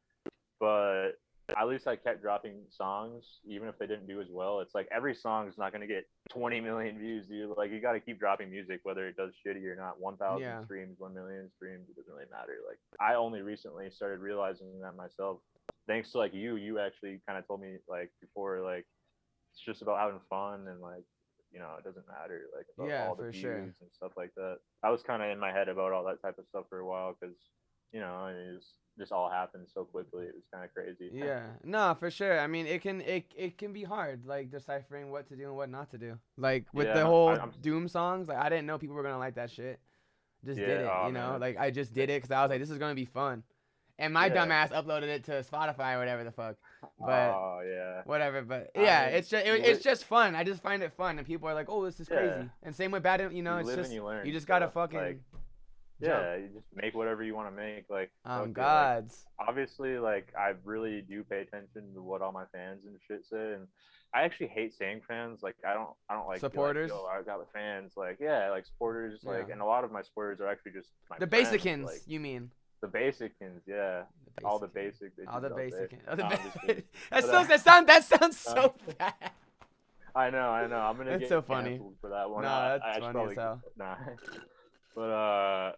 But at least I kept dropping songs, even if they didn't do as well. It's like every song is not going to get 20 million views, dude. Like you got to keep dropping music, whether it does shitty or not. 1,000 Yeah. streams, 1 million streams, it doesn't really matter. Like I only recently started realizing that myself, thanks to like you actually kind of told me like before, like it's just about having fun and like it doesn't matter like about Yeah, all the for sure. views and stuff like that. I was kind of in my head about all that type of stuff for a while because it just all happened so quickly. It was kind of crazy. Yeah, no, for sure. I mean, it can be hard, like deciphering what to do and what not to do. Like with Yeah, the and whole I'm Doom songs, like I didn't know people were gonna like that shit. Just did yeah. it, Oh man, Like I just did it's it because I was like, this is gonna be fun, and my yeah. dumbass uploaded it to Spotify or whatever the fuck. But Oh yeah. whatever. But I yeah, mean, it's just fun. I just find it fun, and people are like, oh, this is yeah. crazy. And same with bad, You it's live and just you learn. you just gotta So like fucking Jump. Yeah, you just make whatever you want to make. Like, fuck it. Like, Gods. obviously, like, I really do pay attention to what all my fans and shit say, and I actually hate saying fans. Like, I don't like be like, Supporters. yo, I got the fans. Like, yeah, like supporters. Like, Yeah. and a lot of my supporters are actually just my The friends. basicins, Like, you mean? the basicins, yeah, The all the basicins. basic All bitches the out there. basicins. Oh, the No, I'm just kidding. that But, sounds that sounds so bad. I know. I'm gonna That's get so funny. canceled for that one. Nah, that's I should funny probably as hell. nah. But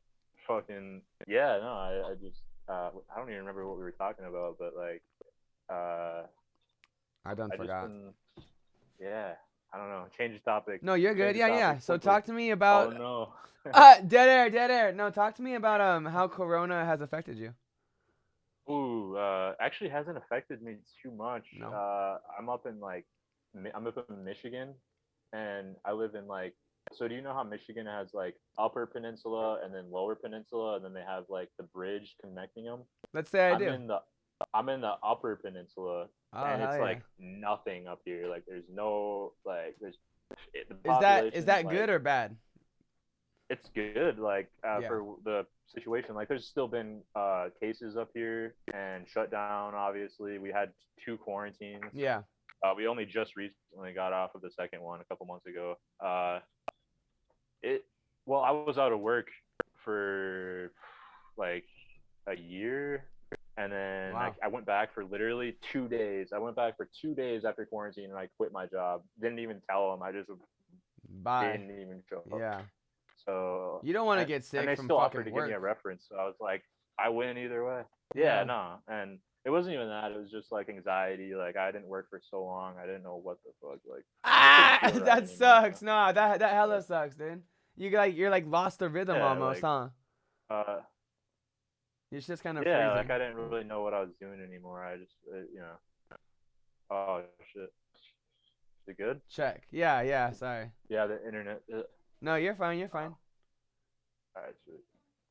fucking yeah, no, I just I don't even remember what we were talking about, but like uh, I done I just forgot. been yeah, I don't know. Change the topic. No, you're good. Change the Yeah, yeah. topic So quickly. talk to me Oh about no. dead air, dead air. No, talk to me about how Corona has affected you. Ooh, actually hasn't affected me too much. No. I'm up in like I'm up in Michigan, and I live in like. So do you know how Michigan has like Upper Peninsula and then Lower Peninsula, and then they have like the bridge connecting them? Let's say I I'm do. in the I'm in the Upper Peninsula, Oh, and hell it's yeah. like nothing up here. Like there's no like the Is population that like good or bad? it's good like Yeah. for the situation. Like there's still been cases up here and shut down. Obviously, we had 2 quarantines. Yeah. We only just recently got off of the second one a couple months ago. It well, I was out of work for like a year, and then Wow. I went back for literally 2 days. I went back for 2 days after quarantine, and I quit my job. Didn't even tell them. I just Bye. didn't even show up. Yeah. So You don't want to get and sick they from still offered fucking to give me work. a reference. So I was like, I win either way. Yeah. Yeah, no, and it wasn't even that. It was just like anxiety. Like I didn't work for so long. I didn't know what the fuck. Like Ah, feel right that anymore, sucks. you Nah, that hella sucks, dude. You're like lost the rhythm know? Yeah, almost, like huh? uh, It's just kind of yeah, like freezing. I didn't really know what I was doing anymore. I just, you know, oh shit, is it good? Check. Yeah, yeah. Sorry. Yeah, the internet. No, you're fine. You're Oh, fine. all right, sweet.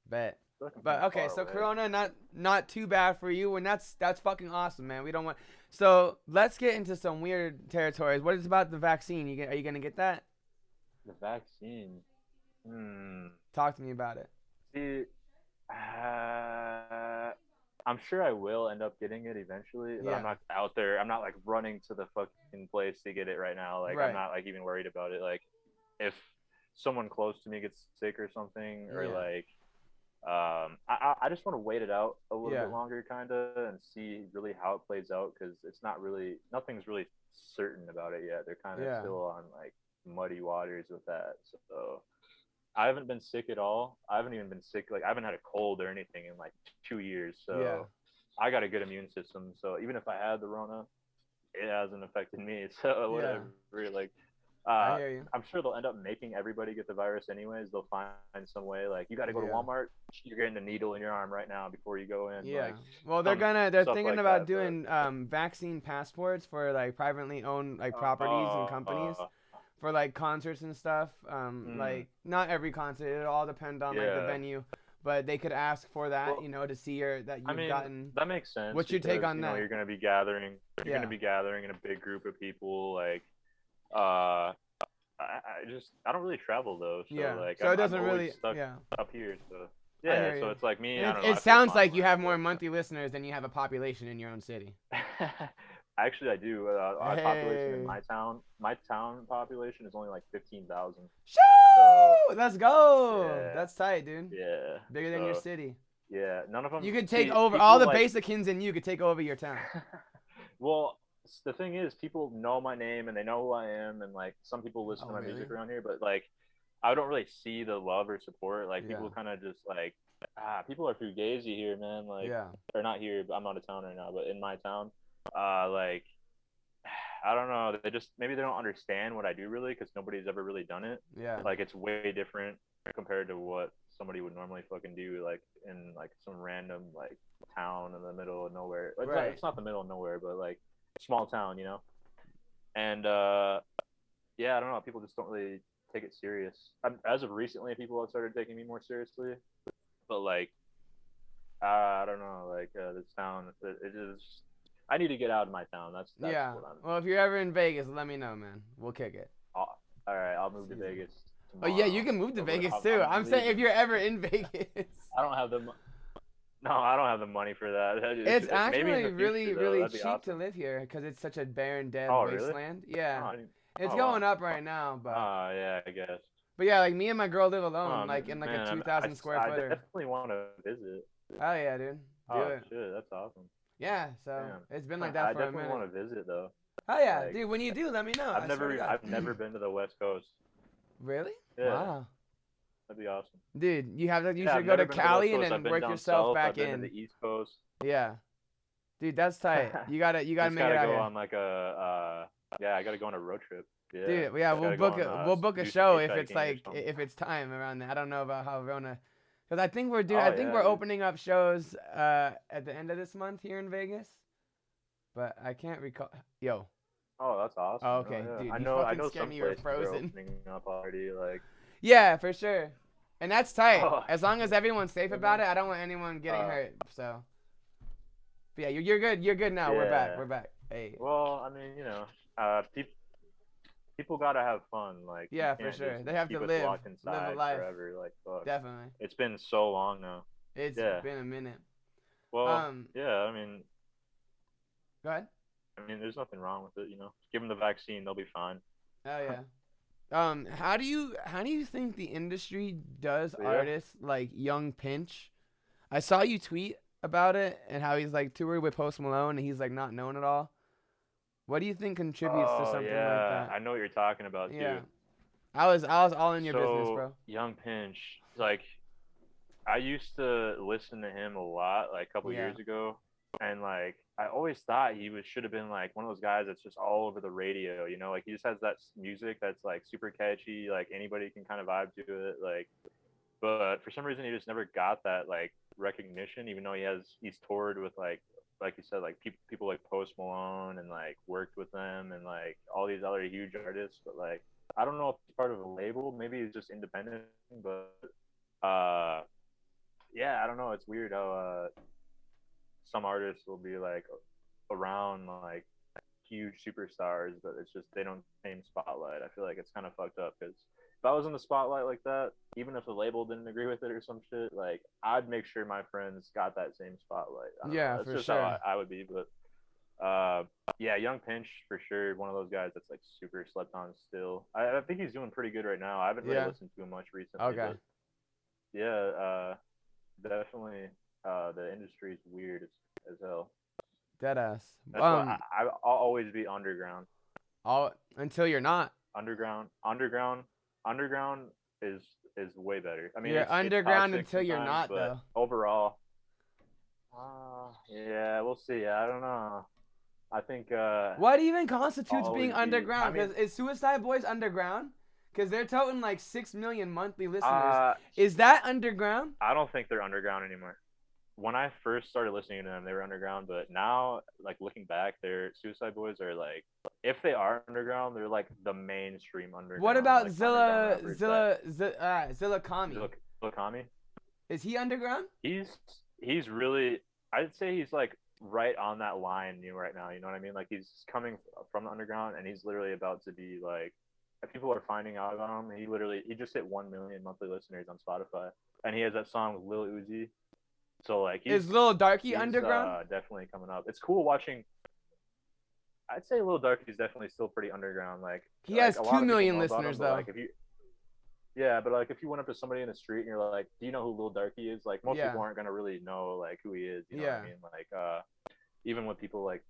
Bet. I feel like I'm But kinda okay, far so away. Corona not too bad for you, and that's fucking awesome, man. We don't want. So let's get into some weird territories. What is about the vaccine? Are you gonna get that? The vaccine. Hmm. Talk to me about it. See, uh, I'm sure I will end up getting it eventually, but I'm Yeah. not out there. I'm not like running to the fucking place to get it right now. Like I'm Right. not like even worried about it. Like if someone close to me gets sick or something, or Yeah. like I just want to wait it out a little Yeah. bit longer, kind of, and see really how it plays out because it's not really nothing's really certain about it yet. They're kind of Yeah. still on like muddy waters with that. So I haven't been sick at all. I haven't even been sick. Like I haven't had a cold or anything in like 2 years. Yeah. So I got a good immune system. So even if I had the Rona, it hasn't affected me. So Yeah. whatever. Like I hear you. I'm sure they'll end up making everybody get the virus anyways. They'll find some way. Like you got to go to Yeah. Walmart. You're getting a needle in your arm right now before you go in. Yeah. Like Well, some they're stuff thinking like about that. doing vaccine passports for like privately owned like But properties and companies for like concerts and stuff. Like not every concert. It'll all depend on like the yeah. venue, but they could ask for that, Well, you know, to see your that I you've mean gotten. that makes sense. What's your take Because, on that? you're going to be gathering. You're going Yeah. to be gathering in a big group of people. Like uh, I don't really travel though. So Yeah. like So it I'm doesn't always really. stuck Yeah. up here. So I yeah. hear So you. it's like me. And I don't know. it I feel sounds fine like you when I have go. more monthly listeners than you have a population in your own city. Actually, I do. Our population in Hey. my town population is only like 15,000. Shoo! So Let's go. yeah, That's tight, dude. yeah. Bigger than your So city. yeah, none of them. You could take See, over all people the like. basicins, and you could take over your town. Well, the thing is, people know my name and they know who I am, and like some people listen Oh, to my really? music around here, but like I don't really see the love or support. Like Yeah. people kind of just like people are fugazi here, man. Like Yeah. or not here, but I'm out of town right now. But in my town, like I don't know. They just maybe they don't understand what I do really because nobody's ever really done it. Yeah. Like it's way different compared to what somebody would normally fucking do, like in like some random like town in the middle of nowhere. Right. It's not the middle of nowhere, but like small town, you know. And yeah, I don't know. People just don't really take it serious. As of recently, people have started taking me more seriously. But like, I don't know. Like this town, it is. I need to get out of my town. That's Yeah. what I'm. Well, if you're ever in Vegas, let me know, man. We'll kick it. All right, I'll move to Easy. Vegas. Oh yeah, you tomorrow. can move to But Vegas I'm, too. I'm I'm saying if leaving. you're ever in Vegas, I don't have the no, I don't have the money for that. it's Maybe in actually the future really, though. really That'd be cheap to awesome. live here because it's such a barren, dead Oh really? wasteland. Oh, Yeah, it's oh going wow. up right now, but Yeah, I guess. yeah, like me and my girl live alone, Oh like in like a man, 2,000 square I footer. definitely want to visit. Oh yeah, dude, do Oh it. shit, that's awesome. Yeah, so Damn. it's been like that I for a definitely minute. want to visit though. Oh yeah, Like dude, when you do, let me know. I swear to God. I've never been to the West Coast. Really? Yeah, Wow. that'd be awesome. Dude, you Yeah, should I've go never to been to the West Cali and Coast. I've then been work down yourself south. back I've been to the in. East Coast. Yeah. Dude, that's tight. You You gotta just make it gotta out go here. on like a yeah. I gotta go on a road trip. Yeah, Dude, yeah, I gotta go on we'll book a do some show if it's hitchhiking or like something. if it's time around there. I don't know about how Rona, because I Oh think yeah, we're dude. opening up shows at the end of this month here in Vegas, but I can't recall. Yo, Oh, that's awesome. oh, Oh okay, yeah, dude, you I fucking know scared some me. You were places are frozen. opening up already. Like Yeah, for sure, and that's tight. oh, As long as everyone's safe yeah, about man. it, I don't want anyone getting Uh, hurt. So, but yeah, you're good. You're good now. We're back. yeah. We're back. Hey. Well, I mean, people gotta have fun. Like you Yeah, for can't just sure. They have to keep us live locked a inside life. forever. Like fuck, Definitely. it's been so long now. It's Yeah. been a minute. Well, Um, yeah. go ahead. There's nothing wrong with it. Just give them the vaccine; they'll be fine. Oh yeah. How do you think the industry does But yeah. artists like Young Pinch? I saw you tweet about it and how he's like touring with Post Malone and he's like not known at all. What do you think contributes to Oh something like yeah, that? I know what you're talking about Yeah. too. I was all in your business, So bro. Young Pinch, like I used to listen to him a lot, like a couple Yeah. years ago, and like I always thought should have been like one of those guys that's just all over the radio. Like he just has that music that's like super catchy, like anybody can kind of vibe to it, like. But for some reason, he just never got that like recognition, even though he's toured with like you said, like people like Post Malone and like worked with them and like all these other huge artists. But like I don't know if he's part of a label, maybe he's just independent. But yeah, I don't know. It's weird how some artists will be like around like huge superstars, but it's just they don't same spotlight. I feel like it's kind of fucked up because if I was in the spotlight like that, even if the label didn't agree with it or some shit, like I'd make sure my friends got that same spotlight. I don't know. Yeah, That's for just sure. how I would be. But yeah, Young Pinch for sure, one of those guys that's like super slept on still. I think he's doing pretty good right now. I haven't really Yeah. listened to him much recently, Okay. but yeah, definitely the industry is weird as hell. Deadass. That's why I'll always be underground. All until you're not. Underground is way better. I mean, You're it's underground toxic until you're sometimes, not, but though. overall, yeah, we'll see. I don't know. I think What even I'll constitutes being always be. I underground? mean, Because is Suicide Boys underground? Because they're toting like 6 million monthly listeners. uh, Is that underground? I don't think they're underground anymore. When I first started listening to them, they were underground, but now, like looking back, their Suicide Boys are like, if they are underground, they're like the mainstream underground. What about like, Zilla Kami? Zilla Kami? Is he underground? He's really, I'd say he's like right on that line, right now. You know what I mean? Like he's coming from the underground, and he's literally about to be like, if people are finding out about him, he just hit 1 million monthly listeners on Spotify, and he has that song with Lil Uzi. So like is Lil Darky underground? Definitely coming up. It's cool watching. I'd say Lil Darky's definitely still pretty underground. Like he has a 2 lot of million people know about listeners him, though. like but like if you went up to somebody in the street and you're like, do you know who Lil Darky is? Like most people aren't gonna really know like who he is. You know what I mean? Like even with people like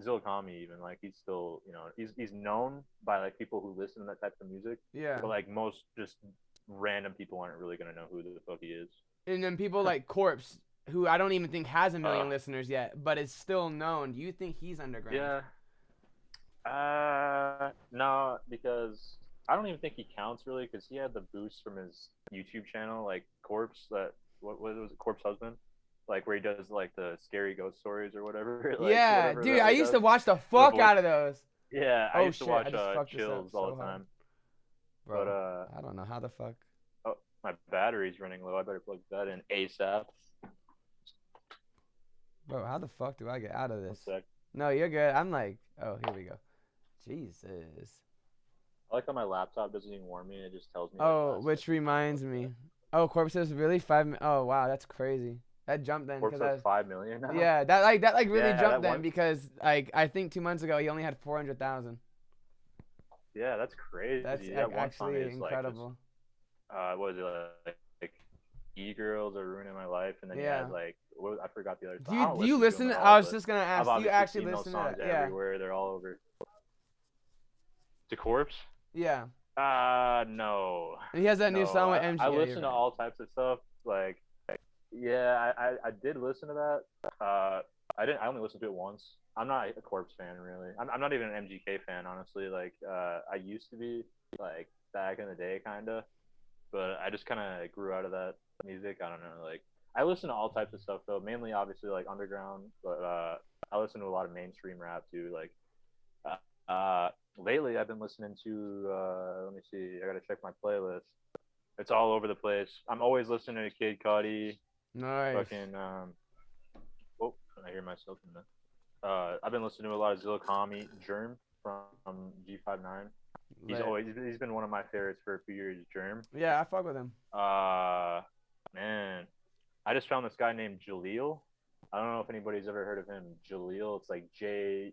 Zilkami, even like he's still he's known by like people who listen to that type of music. Yeah. But like most just random people aren't really gonna know who the fuck he is. And then people like Corpse, who I don't even think has 1 million listeners yet, but is still known. Do you think he's underground? Yeah. No, because I don't even think he counts really, because he had the boost from his YouTube channel, like Corpse. What was it, Corpse Husband? Like where he does like the scary ghost stories or whatever. Like, yeah, whatever dude, I used to watch the fuck out of those. Yeah, I used to watch Chills all the time. Bro, but I don't know how the fuck. Oh, my battery's running low. I better plug that in ASAP. Bro, how the fuck do I get out of this? 1 sec. No, you're good. I'm like, oh, here we go. Jesus. I like how my laptop doesn't even warn me. It just tells me like Oh, last which second. reminds me. Oh, Corpse says really 5 minutes. Oh wow, that's crazy. That jumped then Corpse because has I. 5 million now. Yeah, that like really Yeah, jumped that then one. because like I think 2 months ago he only had 400,000. Yeah, that's That's crazy. That one song actually is like just incredible. what was it like e-girls are ruining my life, and then he has Yeah. like I forgot the other Do song. I you don't do you listen to him listen? at I all, was but just gonna I've ask. Do you obviously actually seen those listen to songs that? Yeah. everywhere. They're all over. To Corpse? Yeah. No, And he has that new no. song with I MG. Yeah, you're listen to right. all types of stuff. Like, yeah, I did listen to that. I didn't. I only listened to it once. I'm not a Corpse fan really. I'm not even an MGK fan honestly. Like, I used to be like back in the day, kinda, but I just kind of grew out of that music. I don't know. Like, I listen to all types of stuff though. Mainly, obviously, like underground, but I listen to a lot of mainstream rap too. Like, lately I've been listening to. Let me see. I gotta check my playlist. It's all over the place. I'm always listening to Kid Cudi. Nice. Fucking. Oh, I hear myself in the. I've been listening to a lot of Zillakami, Germ from G59. Lit. He's been one of my favorites for a few years. Germ. Yeah, I fuck with him. Uh, man, I just found this guy named Jaleel. I don't know if anybody's ever heard of him. Jaleel. It's like Jeleel.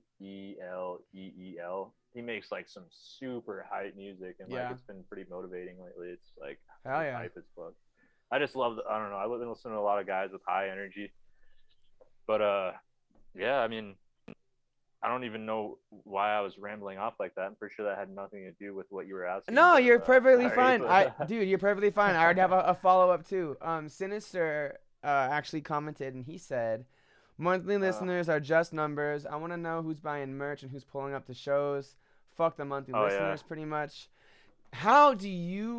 He makes like some super hype music, and like Yeah. it's been pretty motivating lately. It's like Hell just yeah. hype as fuck. I just love. I don't know. I've been listening to a lot of guys with high energy, but yeah. I mean, I don't even know why I was rambling off like that. I'm pretty sure that had nothing to do with what you were asking. No, But you're perfectly sorry, fine. but Dude, you're perfectly fine. I already have a follow up too. Sinister actually commented and he said, monthly uh, listeners are just numbers. I want to know who's buying merch and who's pulling up to shows. Fuck the monthly oh yeah. listeners, pretty much. How do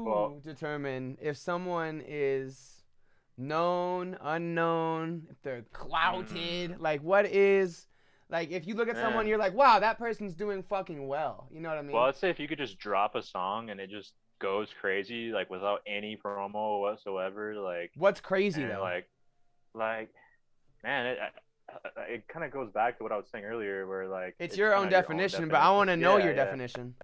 Well, you determine if someone is known, unknown, if they're clouted? mm, Like, what is, like, if you look at someone, man. you're like, wow, that person's doing fucking well. You know what I Well, mean? I'd say if you could just drop a song and it just goes crazy, like without any promo whatsoever, like, What's crazy and though? like, man, it kind of goes back to what I was saying earlier, where like It's it's your kind own of your own definition, but I want definition. to know Yeah, your yeah. definition.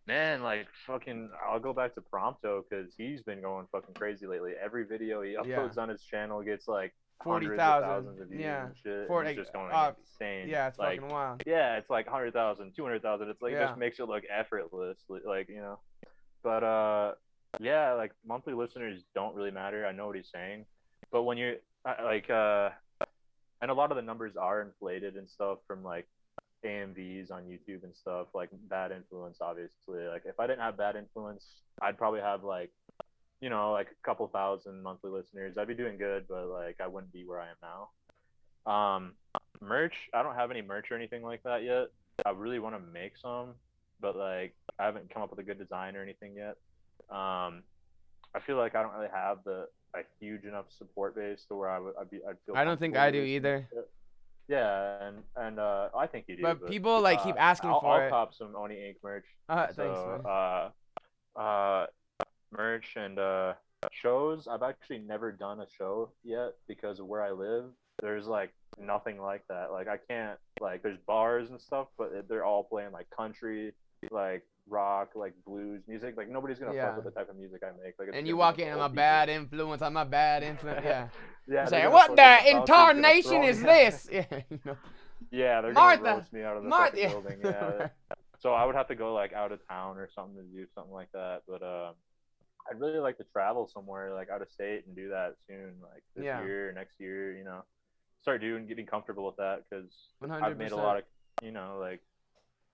Man, like fucking, I'll go back to Prompto because he's been going fucking crazy lately. Every video he Yeah. uploads on his channel gets like hundreds of 40,000. thousands of views Yeah. and shit, and For he's like, just going insane. yeah, it's Like, fucking wild. yeah, it's like 100,000, 200,000. It's like it Yeah. just makes it look effortless, like you know. But yeah, like monthly listeners don't really matter. I know what he's saying, but when you're like and a lot of the numbers are inflated and stuff from like AMVs on YouTube and stuff, like Bad Influence, obviously. Like if I didn't have Bad Influence, I'd probably have like, you know, like a couple thousand monthly listeners. I'd be doing good, but like I wouldn't be where I am now. Merch, I don't have any merch or anything like that yet. I really want to make some, but like I haven't come up with a good design or anything yet. I feel like I don't really have a huge enough support base to where I'd feel I don't think comfortable I do releasing either. it. Yeah, and I think you do, But but people like keep asking I'll for it. cop some Oni Ink merch. Thanks, So man. uh, merch and shows. I've actually never done a show yet because of where I live. There's like nothing like that. Like I can't like there's bars and stuff, but they're all playing like country, like rock, like blues music. Like nobody's gonna fuck Yeah. with the type of music I make. Like it's And you gonna be a walk bunch of in, I'm a old people. bad influence. I'm a bad influence. Yeah. Yeah, It's they're like, gonna what fucking the the bouncer's gonna incarnation throw is me. this? Yeah. You know. Yeah, they're gonna Martha. roast me out of the Martha. fucking building. Yeah. So I would have to go like out of town or something to do something like that. But I'd really like to travel somewhere like out of state and do that soon, like this Yeah. year or next year. You know, start getting comfortable with that because I've made a 100%. lot of, you know, like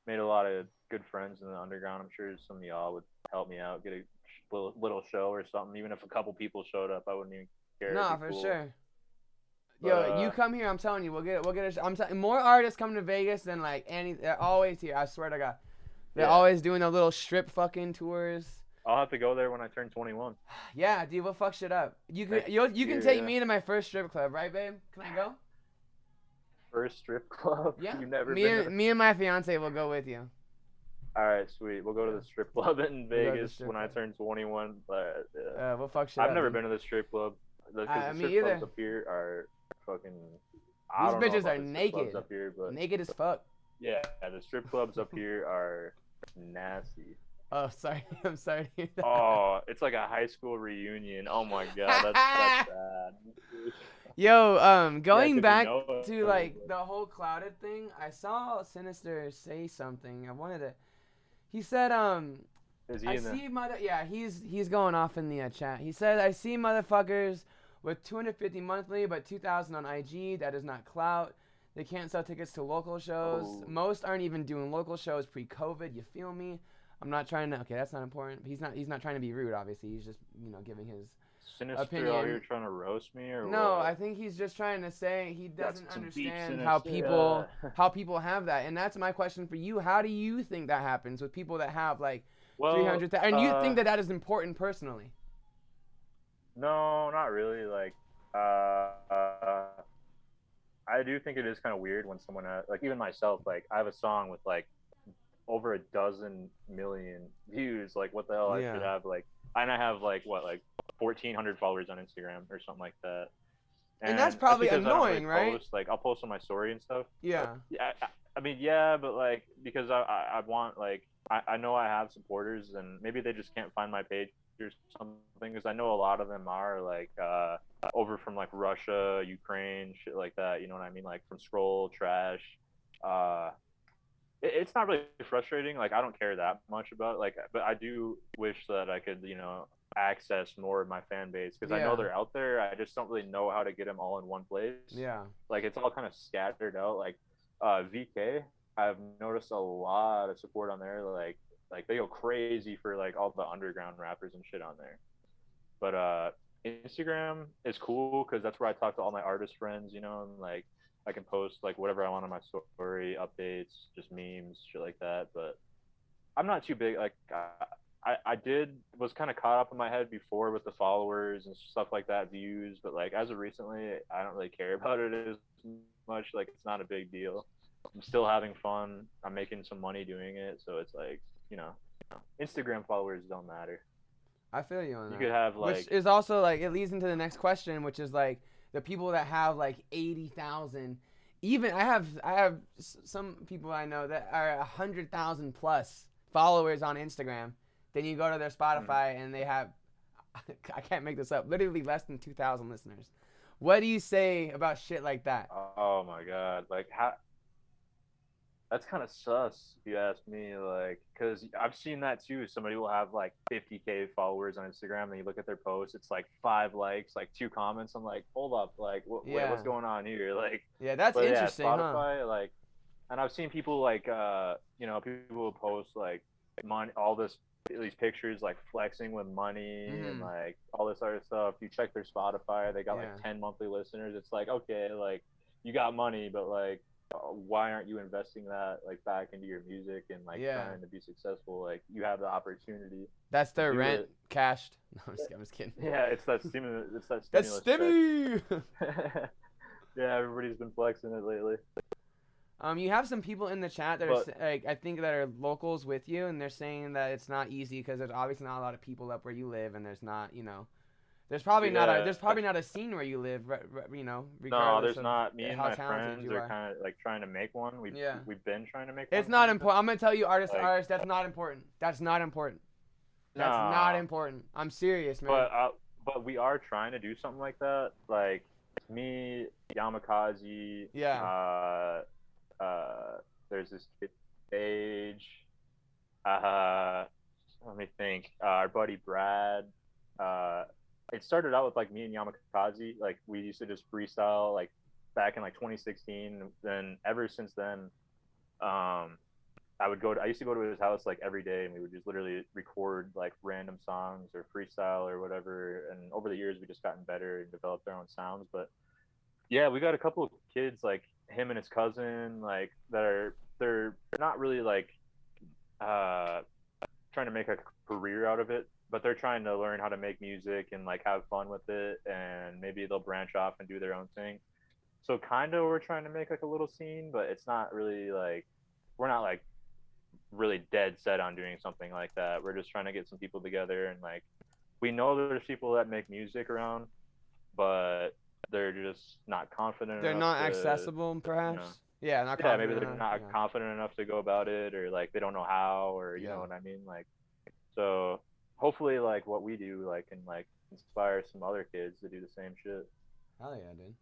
made a lot of good friends in the underground. I'm sure some of y'all would help me out, get a little show or something. Even if a couple people showed up, I wouldn't even care. It'd Nah, be for cool. sure. But Yo, you come here, I'm telling you, we'll get I'm telling more artists come to Vegas than like any. They're always here. I swear to God. They're yeah, always doing the little strip fucking tours. I'll have to go there when I turn 21. Yeah, dude, we'll fuck shit up. You can Next you can year, take yeah. me to my first strip club, right, babe? Can I go? First strip club? Yeah. You've never Me been and to? me and my fiance will go with you. All right, sweet. We'll go to Yeah. the strip club in We'll go to the Vegas strip when I club. turn 21. But We'll fuck shit I've up. never Dude. been to the strip club because the Me strip clubs either. up here are fucking. I These don't know bitches about are the strip clubs naked. up here, but Naked as fuck. yeah, the strip clubs up here are nasty. Oh, sorry. I'm sorry to hear that. Oh, it's like a high school reunion. Oh my god, that's sad. Yo, Yeah, going because you back know to like the whole clouded thing, I saw Sinister say something. I wanted to. He said, is he I in the see yeah, he's going off in the chat. He said, I see motherfuckers with 250 monthly, but 2,000 on IG. That is not clout. They can't sell tickets to local shows. oh Most aren't even doing local shows pre-COVID. You feel me? I'm not trying to. Okay, that's not important. He's not trying to be rude. Obviously, he's just giving his Sinister opinion. out here trying to roast me or No, what? I think he's just trying to say he Got doesn't some deep understand sinister. how people have that, and that's my question for you. How do you think that happens with people that have like Well, 300,000? And you think that that is important personally? no, not really. Like, uh, I do think it is kind of weird when someone like even myself, like I have a song with like over a dozen million views. Like, what the hell? I should Yeah. have like, and I have like what, like 1,400 followers on Instagram or something like that. And that's And that's probably because I don't really annoying, right? post. Like, I'll post on my story and stuff. Yeah. Yeah, I mean, yeah, but like because I want like I know I have supporters and maybe they just can't find my page or something because I know a lot of them are like over from like Russia, Ukraine, shit like that. You know what I mean? Like from Scroll, Trash. Uh, it's not really frustrating. Like I don't care that much about it. Like, but I do wish that I could, access more of my fan base because I know Yeah. they're out there. I just don't really know how to get them all in one place. Yeah. Like it's all kind of scattered out. Like VK, I've noticed a lot of support on there. Like they go crazy for like all the underground rappers and shit on there. But Instagram is cool because that's where I talk to all my artist friends, and like I can post like whatever I want on my story, updates, just memes, shit like that. But I'm not too big. Like I did was kind of caught up in my head before with the followers and stuff like that, views. But like as of recently, I don't really care about it as much. Like it's not a big deal. I'm still having fun. I'm making some money doing it, so it's like Instagram followers don't matter. I feel you on You that. could have Which like is also like it leads into the next question, which is like the people that have like 80,000. Even I have some people I know that are 100,000 plus followers on Instagram. Then you go to their Spotify and they have I can't make this up. Literally less than 2,000 listeners. What do you say about shit like that? oh my god, like how that's kind of sus if you ask me, like because I've seen that too. Somebody will have like 50K followers on Instagram and you look at their post, it's like 5 likes, like 2 comments. I'm like, hold up, like wait, Yeah. what's going on here? Like, Yeah, that's but yeah, interesting, huh? Spotify, like, and I've seen people like people will post like money, all this these pictures like flexing with money and Mhm. like all this other stuff. You check their Spotify, they got like Yeah. 10 monthly listeners. It's like, okay, like you got money, but like why aren't you investing that like back into your music and like Yeah. trying to be successul? Like you have the opportunity That's to their do rent it. cashed. No, I'm just kidding. Yeah, it's that stimulus. It's that That's stimulus Stimmy. check. Yeah, everybody's been flexing it lately. You have some people in the chat that are But like I think that are locals with you, and they're saying that it's not easy because there's obviously not a lot of people up where you live, and there's not there's probably yeah, not a scene where you live, no, regardless there's of not. Me and how my talented friends you are are. kind of like trying to make one. Yeah, We've been trying to make it's one not kind of. important. I'm gonna tell you, Like artists, that's not important. That's not important. That's not no, important. I'm serious, man. but we are trying to do something like that. Like me, Yamakaze, Yeah, uh, there's this kid, Sage. Uh, Let me think. Our buddy Brad. Uh, it started out with like me and Yamakaze. Like we used to just freestyle like back in like 2016. Then ever since then, um, I used to go to his house like every day, and we would just literally record like random songs or freestyle or whatever. And over the years, we just gotten better and developed our own sounds. But yeah, we got a couple of kids like him and his cousin, like they're not really like uh trying to make a career out of it, but they're trying to learn how to make music and like have fun with it, and maybe they'll branch off and do their own thing. So kind of we're trying to make like a little scene, but it's not really like we're not like really dead set on doing something like that. We're just trying to get some people together and like we know there's people that make music around, but they're just not confident they're enough not to accessible, you know perhaps. Yeah, not yeah, maybe confident they're enough. not Yeah. confident enough to go about it, or like they don't know how, or you Yeah. know what I mean. Like, so hopefully, like what we do, like can like inspire some other kids to do the same shit. Hell yeah, dude.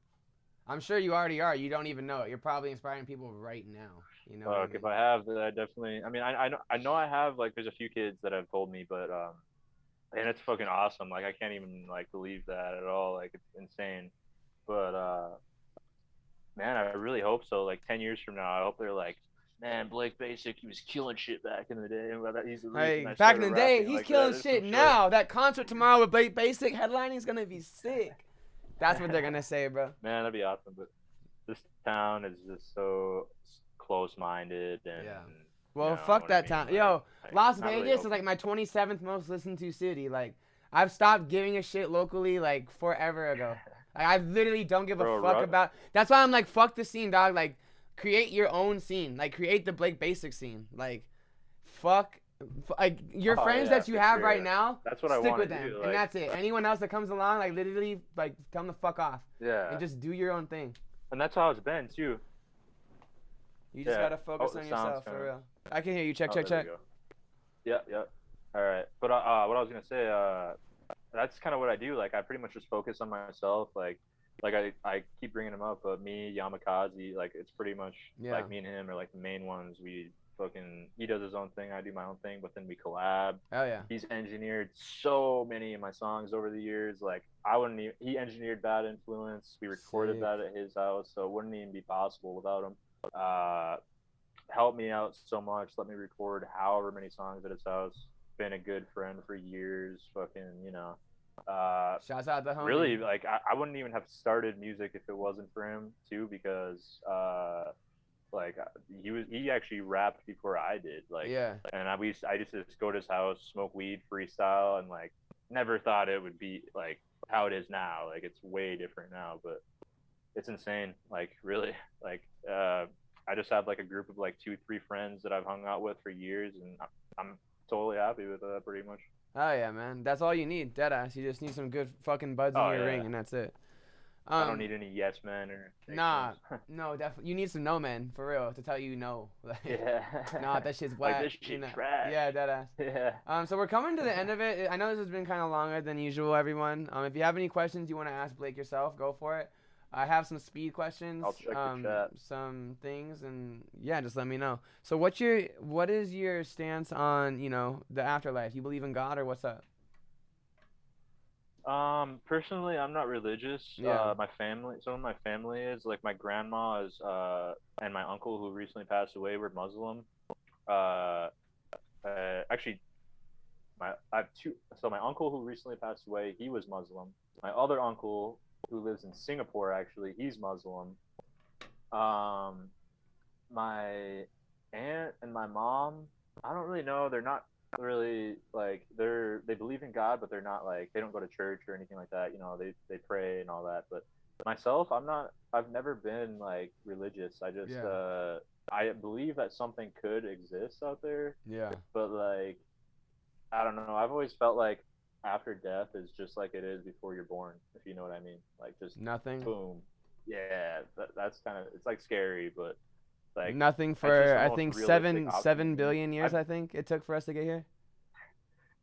I'm sure you already are. You don't even know it. You're probably inspiring people right now. You know what I Fuck, if mean? I have that, I definitely. I mean, I know I have like there's a few kids that have told me, but and it's fucking awesome. Like I can't even like believe that at all. Like it's insane. But man, I really hope so. Like 10 years from now, I hope they're like, man, Blake Basic, he was killing shit back in the day, and he's the reason Hey, I back in started the day, rapping he's like that killing or some shit shit. now. That concert tomorrow with Blake Basic headlining is gonna be sick. That's what they're gonna say, bro. Man, that'd be awesome. But this town is just so close-minded, and Yeah. you Well, know fuck what I that mean. town. Like, Yo, Las not really Vegas is open. like my 27th most listened to city. Like, I've stopped giving a shit locally like forever ago. Like, I literally don't give a Bro, fuck about. That's why I'm like, fuck the scene, dog. Like, create your own scene. Like, create the Blake Basic scene. Like, fuck. Like, your Oh friends yeah, that you for have right sure. now, That's what I stick want with to them, do. and Like, that's it. Anyone else that comes along, like, literally, like, tell them to fuck off, and yeah, just do your own thing. and that's how it's been too. You just Yeah. gotta Oh, focus the on sound's yourself, for coming. real. I can hear you. Check, Oh, check, there we check. go. Yeah, yeah. All right. But what I was gonna say, that's kind of what I do. Like, I pretty much just focus on myself. Like I keep bringing him up, but me, Yamakaze, like it's pretty much Yeah. like me and him are like the main ones. We fucking he does his own thing, I do my own thing, but then we collab. Oh yeah. He's engineered so many of my songs over the years. Like I wouldn't even. He engineered Bad Influence. We recorded Sick. that at his house, so it wouldn't even be possible without him. Uh, Helped me out so much. Let me record however many songs at his house. Been a good friend for years. Fucking, you know. Shouts out the homie. Really, like I wouldn't even have started music if it wasn't for him too, because like he actually rapped before I did. Like, Yeah. and I just go to his house, smoke weed, freestyle, and like never thought it would be like how it is now. Like it's way different now, but it's insane. Like really, like I just have like a group of like 2, 3 friends that I've hung out with for years, and I'm totally happy with that pretty much. Oh yeah, man. That's all you need. Deadass. You just need some good fucking buds in Oh your yeah, ring, and that's it. I don't need any yes men or fake Nah, friends. no, definitely. You need some no men for real to tell you no. Like, Yeah. nah, that shit's Like whack. this You shit know. trash. Yeah, deadass. Yeah. So we're coming to the end of it. I know this has been kind of longer than usual, everyone. If you have any questions you want to ask Blake yourself, go for it. I have some speed questions, I'll check the chat. some things, and yeah, just let me know. So what is your stance on the afterlife? You believe in God or what's up? Personally, I'm not religious. Yeah. My family, some of my family is like my grandma is, and my uncle who recently passed away were Muslim. Uh, Actually, I have two. So my uncle who recently passed away, he was Muslim. My other uncle who lives in Singapore, actually, he's Muslim. Um, my aunt and my mom, I don't really know. They're not really like they believe in God, but they're not like they don't go to church or anything like that. You know, they pray and all that. But myself, I'm not. I've never been like religious. I just Yeah. I believe that something could exist out there, Yeah. but like I don't know. I've always felt like after death is just like it is before you're born, if you know what I mean. Like just Nothing. boom. Yeah, that's kind of it's like scary, but like Nothing it's just for the I most think realistic seven option to seven me. billion years. I think it took for us to get here.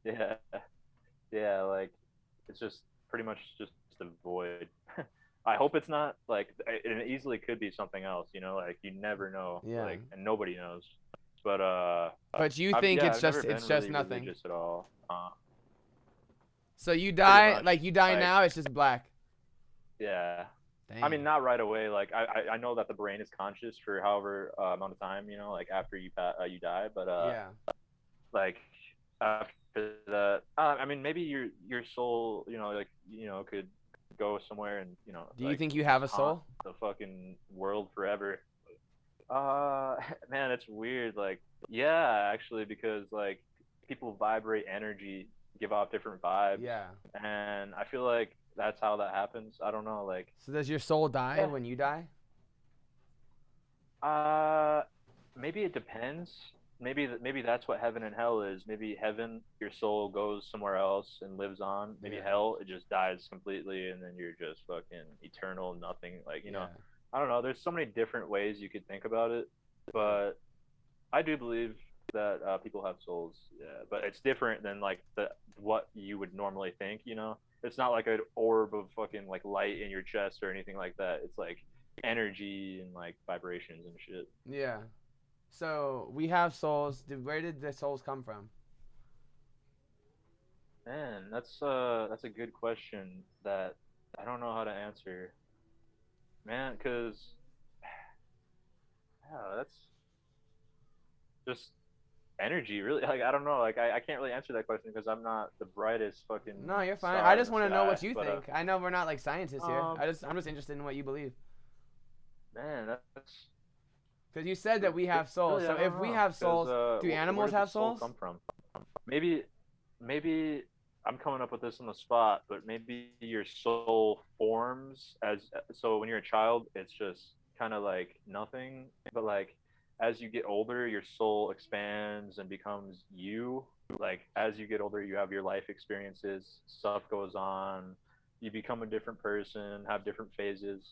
Yeah, yeah, like it's just pretty much just a void. I hope it's not like it easily could be something else, you know, like you never know, Yeah. like and nobody knows. But But you think I've never been it's just really nothing. religious at all. So you Pretty die much, like you die like now. It's just black. yeah. Damn. I mean, not right away. Like I know that the brain is conscious for however amount of time, you know, like after you die. But Yeah. like after that, I mean, maybe your soul, you know, like you know, could go somewhere and you know, Do you like think you just have a haunt soul? the fucking world forever. Man, it's weird. Like, yeah, actually, because like people vibrate energy, give off different vibes, Yeah. and I feel like that's how that happens. I don't know, like. So does your soul die Yeah. when you die? Uh, Maybe it depends. Maybe that's what heaven and hell is. Maybe heaven, your soul goes somewhere else and lives on. Maybe Yeah. hell, it just dies completely, and then you're just fucking eternal, nothing. Like you know, Yeah. I don't know. There's so many different ways you could think about it, but I do believe that people have souls. Yeah, but it's different than like the what you would normally think. You know, it's not like an orb of fucking like light in your chest or anything like that. It's like energy and like vibrations and shit. Yeah. So we have souls. Where did the souls come from? Man, that's a good question that I don't know how to answer, man. Because yeah, that's just energy, really. Like I don't know. Like I can't really answer that question because I'm not the brightest fucking No, you're fine. I star in just the want to know sky. what you But think. I know we're not like scientists here. um, I'm just interested in what you believe. man, that's Because you said that we have souls. really So I if don't we know. have Because souls, do where animals did the have soul souls? come from? Maybe maybe I'm coming up with this on the spot, but maybe your soul forms as so when you're a child, it's just kind of like nothing, but like as you get older, your soul expands and becomes you. Like as you get older, you have your life experiences, stuff goes on, you become a different person, have different phases,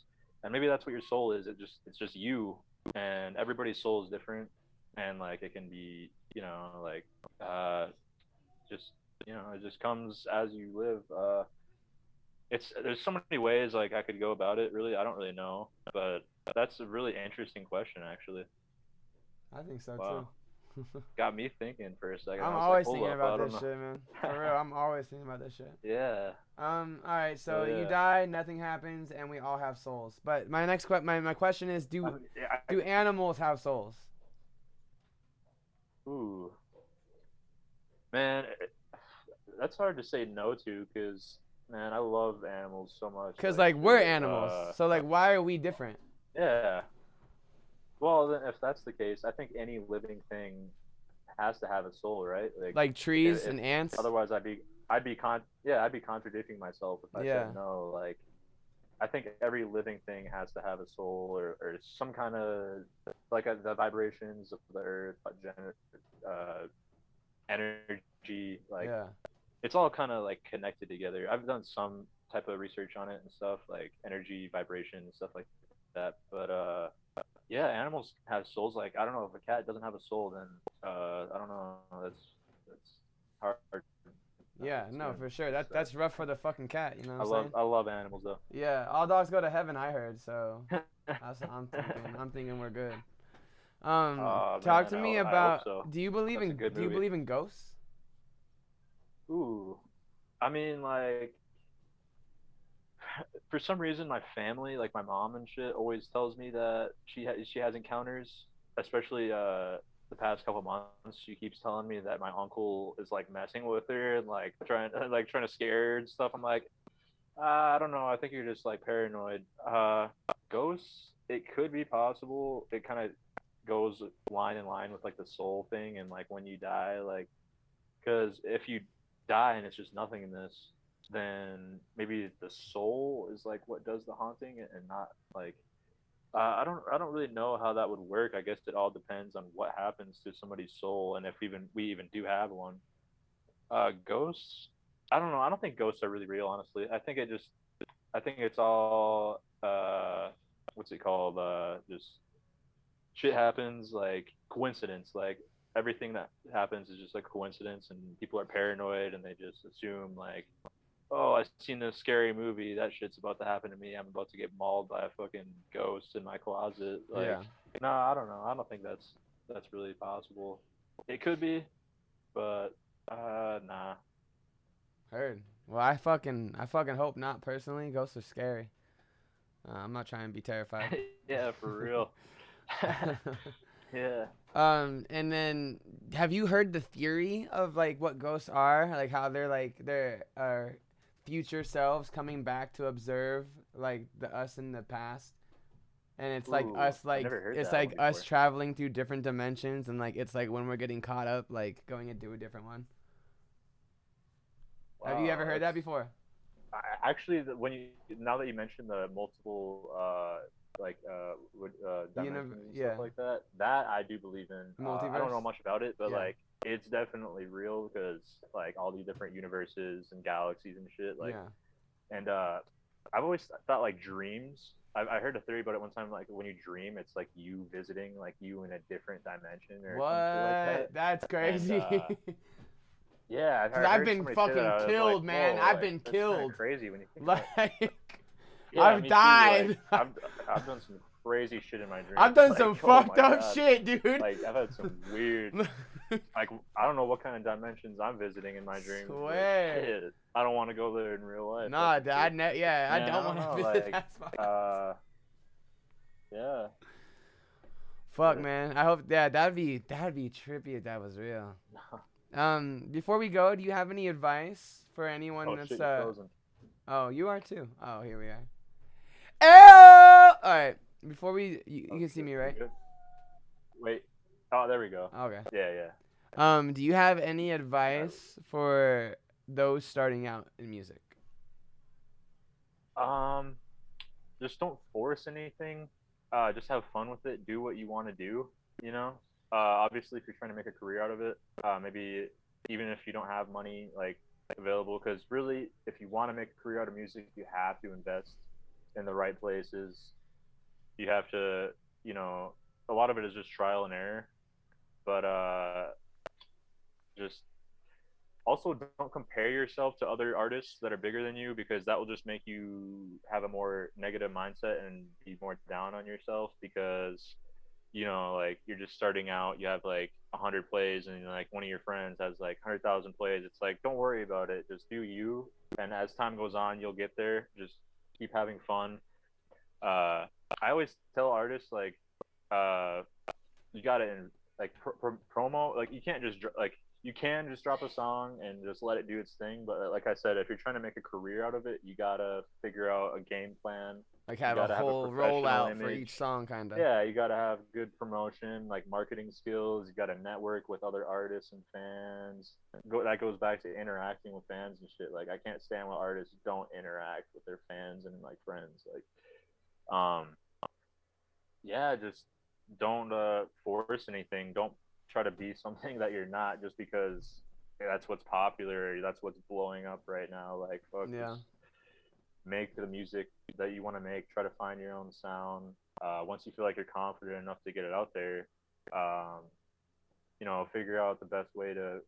and maybe that's what your soul is. It's just you, and everybody's soul is different, and like it can be, like just it just comes as you live. It's there's so many ways like I could go about it. Really, I don't really know, but that's a really interesting question, actually. I think so too. Wow, got me thinking for a second. I'm I was like, always hold thinking up, about I don't this know. shit, man. For real, I'm always thinking about this shit. Yeah. All right. Oh So you yeah. die, nothing happens, and we all have souls. But my my question is, Yeah. do animals have souls? Ooh, man, that's hard to say no to because man, I love animals so much. Cause Like like we're shit. animals, so like why are we different? Yeah. Well, then if that's the case, I think any living thing has to have a soul, right? Like Like trees if and ants? otherwise I'd be contradicting myself if I said Yeah. no. Like I think every living thing has to have a soul or some kind of like the vibrations of the earth, uh, energy, like Yeah. it's all kind of like connected together. I've done some type of research on it and stuff like energy, vibration, and stuff like that. But yeah, animals have souls. Like I don't know if a cat doesn't have a soul, then I don't know. That's hard Yeah, to no, assume. for sure. 'Cause, That's rough for the fucking cat, you know what I'm saying? I love animals though. Yeah, all dogs go to heaven, I heard, so that's what I'm thinking. I'm thinking we're good. Oh Talk man, to me I hope about so. That's a good do you movie. believe in ghosts? Ooh, I mean like for some reason my family, like my mom and shit, always tells me that she has encounters, especially the past couple months. She keeps telling me that my uncle is like messing with her and like trying to scare her and stuff. I'm like, I don't know. I think you're just like paranoid. Ghosts, it could be possible. It kind of goes line in line with like the soul thing and like when you die, like because if you die and it's just nothingness, then maybe the soul is like what does the haunting and not like I don't really know how that would work. I guess it all depends on what happens to somebody's soul and if even we even do have one. Ghosts, I don't know. I don't think ghosts are really real, honestly. I think it's all what's it called? Just shit happens like coincidence. Like everything that happens is just like coincidence, and people are paranoid and they just assume like, oh, I've seen this scary movie. That shit's about to happen to me. I'm about to get mauled by a fucking ghost in my closet. Like, Yeah, no, I don't know. I don't think that's really possible. It could be, but nah. heard. Well, I fucking hope not personally. Ghosts are scary. I'm not trying to be terrified. Yeah, for real. Yeah. And then have you heard the theory of like what ghosts are? Like how they're our future selves coming back to observe like the us in the past. And it's like Ooh, us I never heard it's that one like us before. traveling through different dimensions and like it's like when we're getting caught up like going into a different one. Have you ever Wow, heard that's that before? actually when you now that you mentioned the multiple dimensions and stuff Yeah. like that, that I do believe in. I don't know Multiverse? much about it, but Yeah. like it's definitely real because like all these different universes and galaxies and shit. Like Yeah. and I've always thought like dreams I heard a theory about it one time. Like when you dream, it's like you visiting like you in a different dimension or some shit like What? that. That's And crazy. yeah, Cause I I've heard been somebody say that. fucking I was like, killed, man. whoa, I've like been that's kind of killed. crazy when you think about it. Like, Yeah, I've me too. Like died. I've done some crazy shit in my I've dreams. done some Like, oh fucked my up god. shit, dude. Like I've had some weird, like I don't know what kind of dimensions I'm visiting in my dreams, but Swear. shit, I don't want to go there in real life. Nah, That's for sure. Dad. Yeah, I Man, I don't don't want know. to visit Like, that spot. yeah, Fuck, man. I hope. Yeah, that'd be trippy if that was real. Before we go, do you have any advice for anyone oh that's shit, you're frozen. Oh, you are too. Oh, here we are. All right. Before you Oh can see shit, me, you right? good? Wait. Oh, there we go. Okay. Yeah, yeah. Do you have any advice for those starting out in music? Um, just don't force anything. Just have fun with it. Do what you want to do. You know. Obviously, if you're trying to make a career out of it, maybe even if you don't have money like available, because really, if you want to make a career out of music, you have to invest in the right places. You have to, you know, a lot of it is just trial and error. But just also don't compare yourself to other artists that are bigger than you because that will just make you have a more negative mindset and be more down on yourself because you know like you're just starting out, you have like 100 plays and like one of your friends has like 100,000 plays. It's like don't worry about it, just do you, and as time goes on you'll get there. Just keep having fun. uh I always tell artists like uh you gotta like promo, like you can't just like you can just drop a song and just let it do its thing, but like I said, if you're trying to make a career out of it, you gotta figure out a game plan. Like You have a gotta have a whole professional rollout for image. each song, kinda. Yeah, you gotta have good promotion, like marketing skills. You gotta network with other artists and fans. That goes back to interacting with fans and shit. Like I can't stand when artists don't interact with their fans and like friends. Like yeah, just don't force anything. Don't try to be something that you're not just because that's what's popular, that's what's blowing up right now. Like fuck, Yeah. just make the music that you want to make. Try to find your own sound. Once you feel like you're confident enough to get it out there, um, you know, figure out the best way to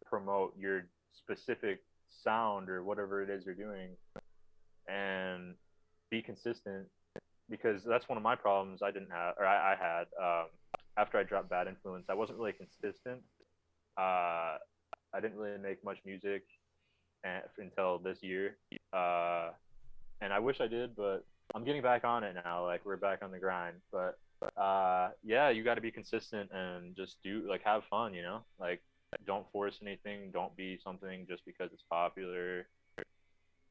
promote your specific sound or whatever it is you're doing, and be consistent because that's one of my problems I didn't have, or I had. After I dropped Bad Influence, I wasn't really consistent. I didn't really make much music until this year, and I wish I did, but I'm getting back on it now. Like we're back on the grind, but yeah, you got to be consistent and just do like have fun. You know, like don't force anything. Don't be something just because it's popular.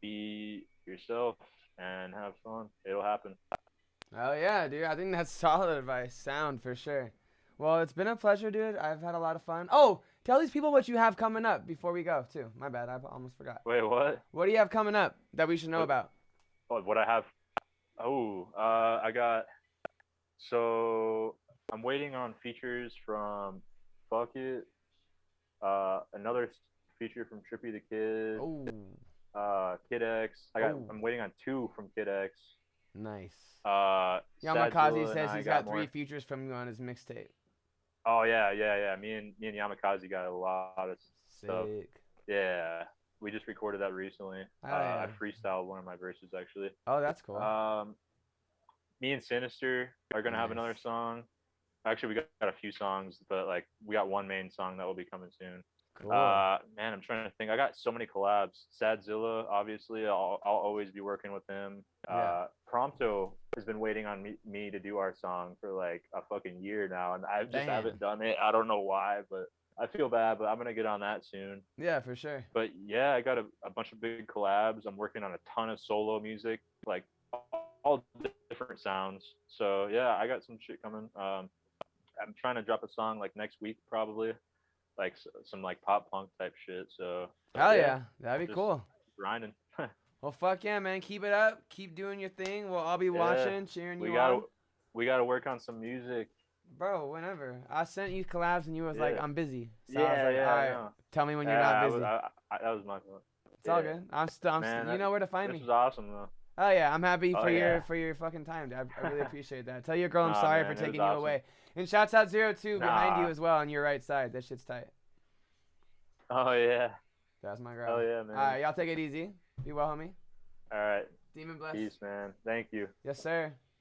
Be yourself and have fun. It'll happen. Oh yeah, dude. I think that's solid advice. Sound for sure. Well, it's been a pleasure, dude. I've had a lot of fun. Oh, tell these people what you have coming up before we go, too. My bad. I almost forgot. Wait, what? What do you have coming up that we should know What? about? Oh, what I have? Oh, I got. So I'm waiting on features from Fuck It. Another feature from Trippy the Kid. Oh, Kid X. oh, I'm waiting on 2 from Kid X. nice. Yamakaze Sadzilla and says I he's got more. 3 features from you on his mixtape. Oh yeah. Me and Yamakaze got a lot of stuff. Sick. Yeah, we just recorded that recently. Oh, yeah. I freestyled one of my verses actually. Oh, that's cool. Me and Sinister are gonna have another Nice. song. Actually, we got a few songs, but like we got one main song that will be coming soon. Cool. Man, I'm trying to think. I got so many collabs. Sadzilla, obviously, I'll always be working with him. Yeah. Prompto has been waiting on me to do our song for like a fucking year now, and I just Damn. haven't done it. I don't know why, but I feel bad. But I'm gonna get on that soon. Yeah, for sure. But yeah, I got a bunch of big collabs. I'm working on a ton of solo music, like all different sounds. So yeah, I got some shit coming. I'm trying to drop a song like next week probably, like some like pop punk type shit. So Hell yeah, that'd be just cool. grinding. Well, fuck yeah, man. Keep it up. Keep doing your thing. We'll all be Yeah, watching, cheering we you gotta on. we gotta work on some music. Bro, whenever. I sent you collabs and you was like, Yeah, I'm busy. So I was like, I all right, know. tell me when you're not busy. That was my fault. It's all good. I'm still, Man, you know where to find this me. was awesome though. Oh yeah, I'm happy Oh, for yeah. your fucking time, dude. I really appreciate that. Tell your girl I'm Nah, sorry man, for it was taking you awesome. away. And shouts out 02 behind you Nah. as well on your right side. That shit's tight. Oh yeah. That's my girl. Hell yeah, man. All right, y'all take it easy. Be well, homie. All right. Demon bless. Peace, man. Thank you. Yes, sir.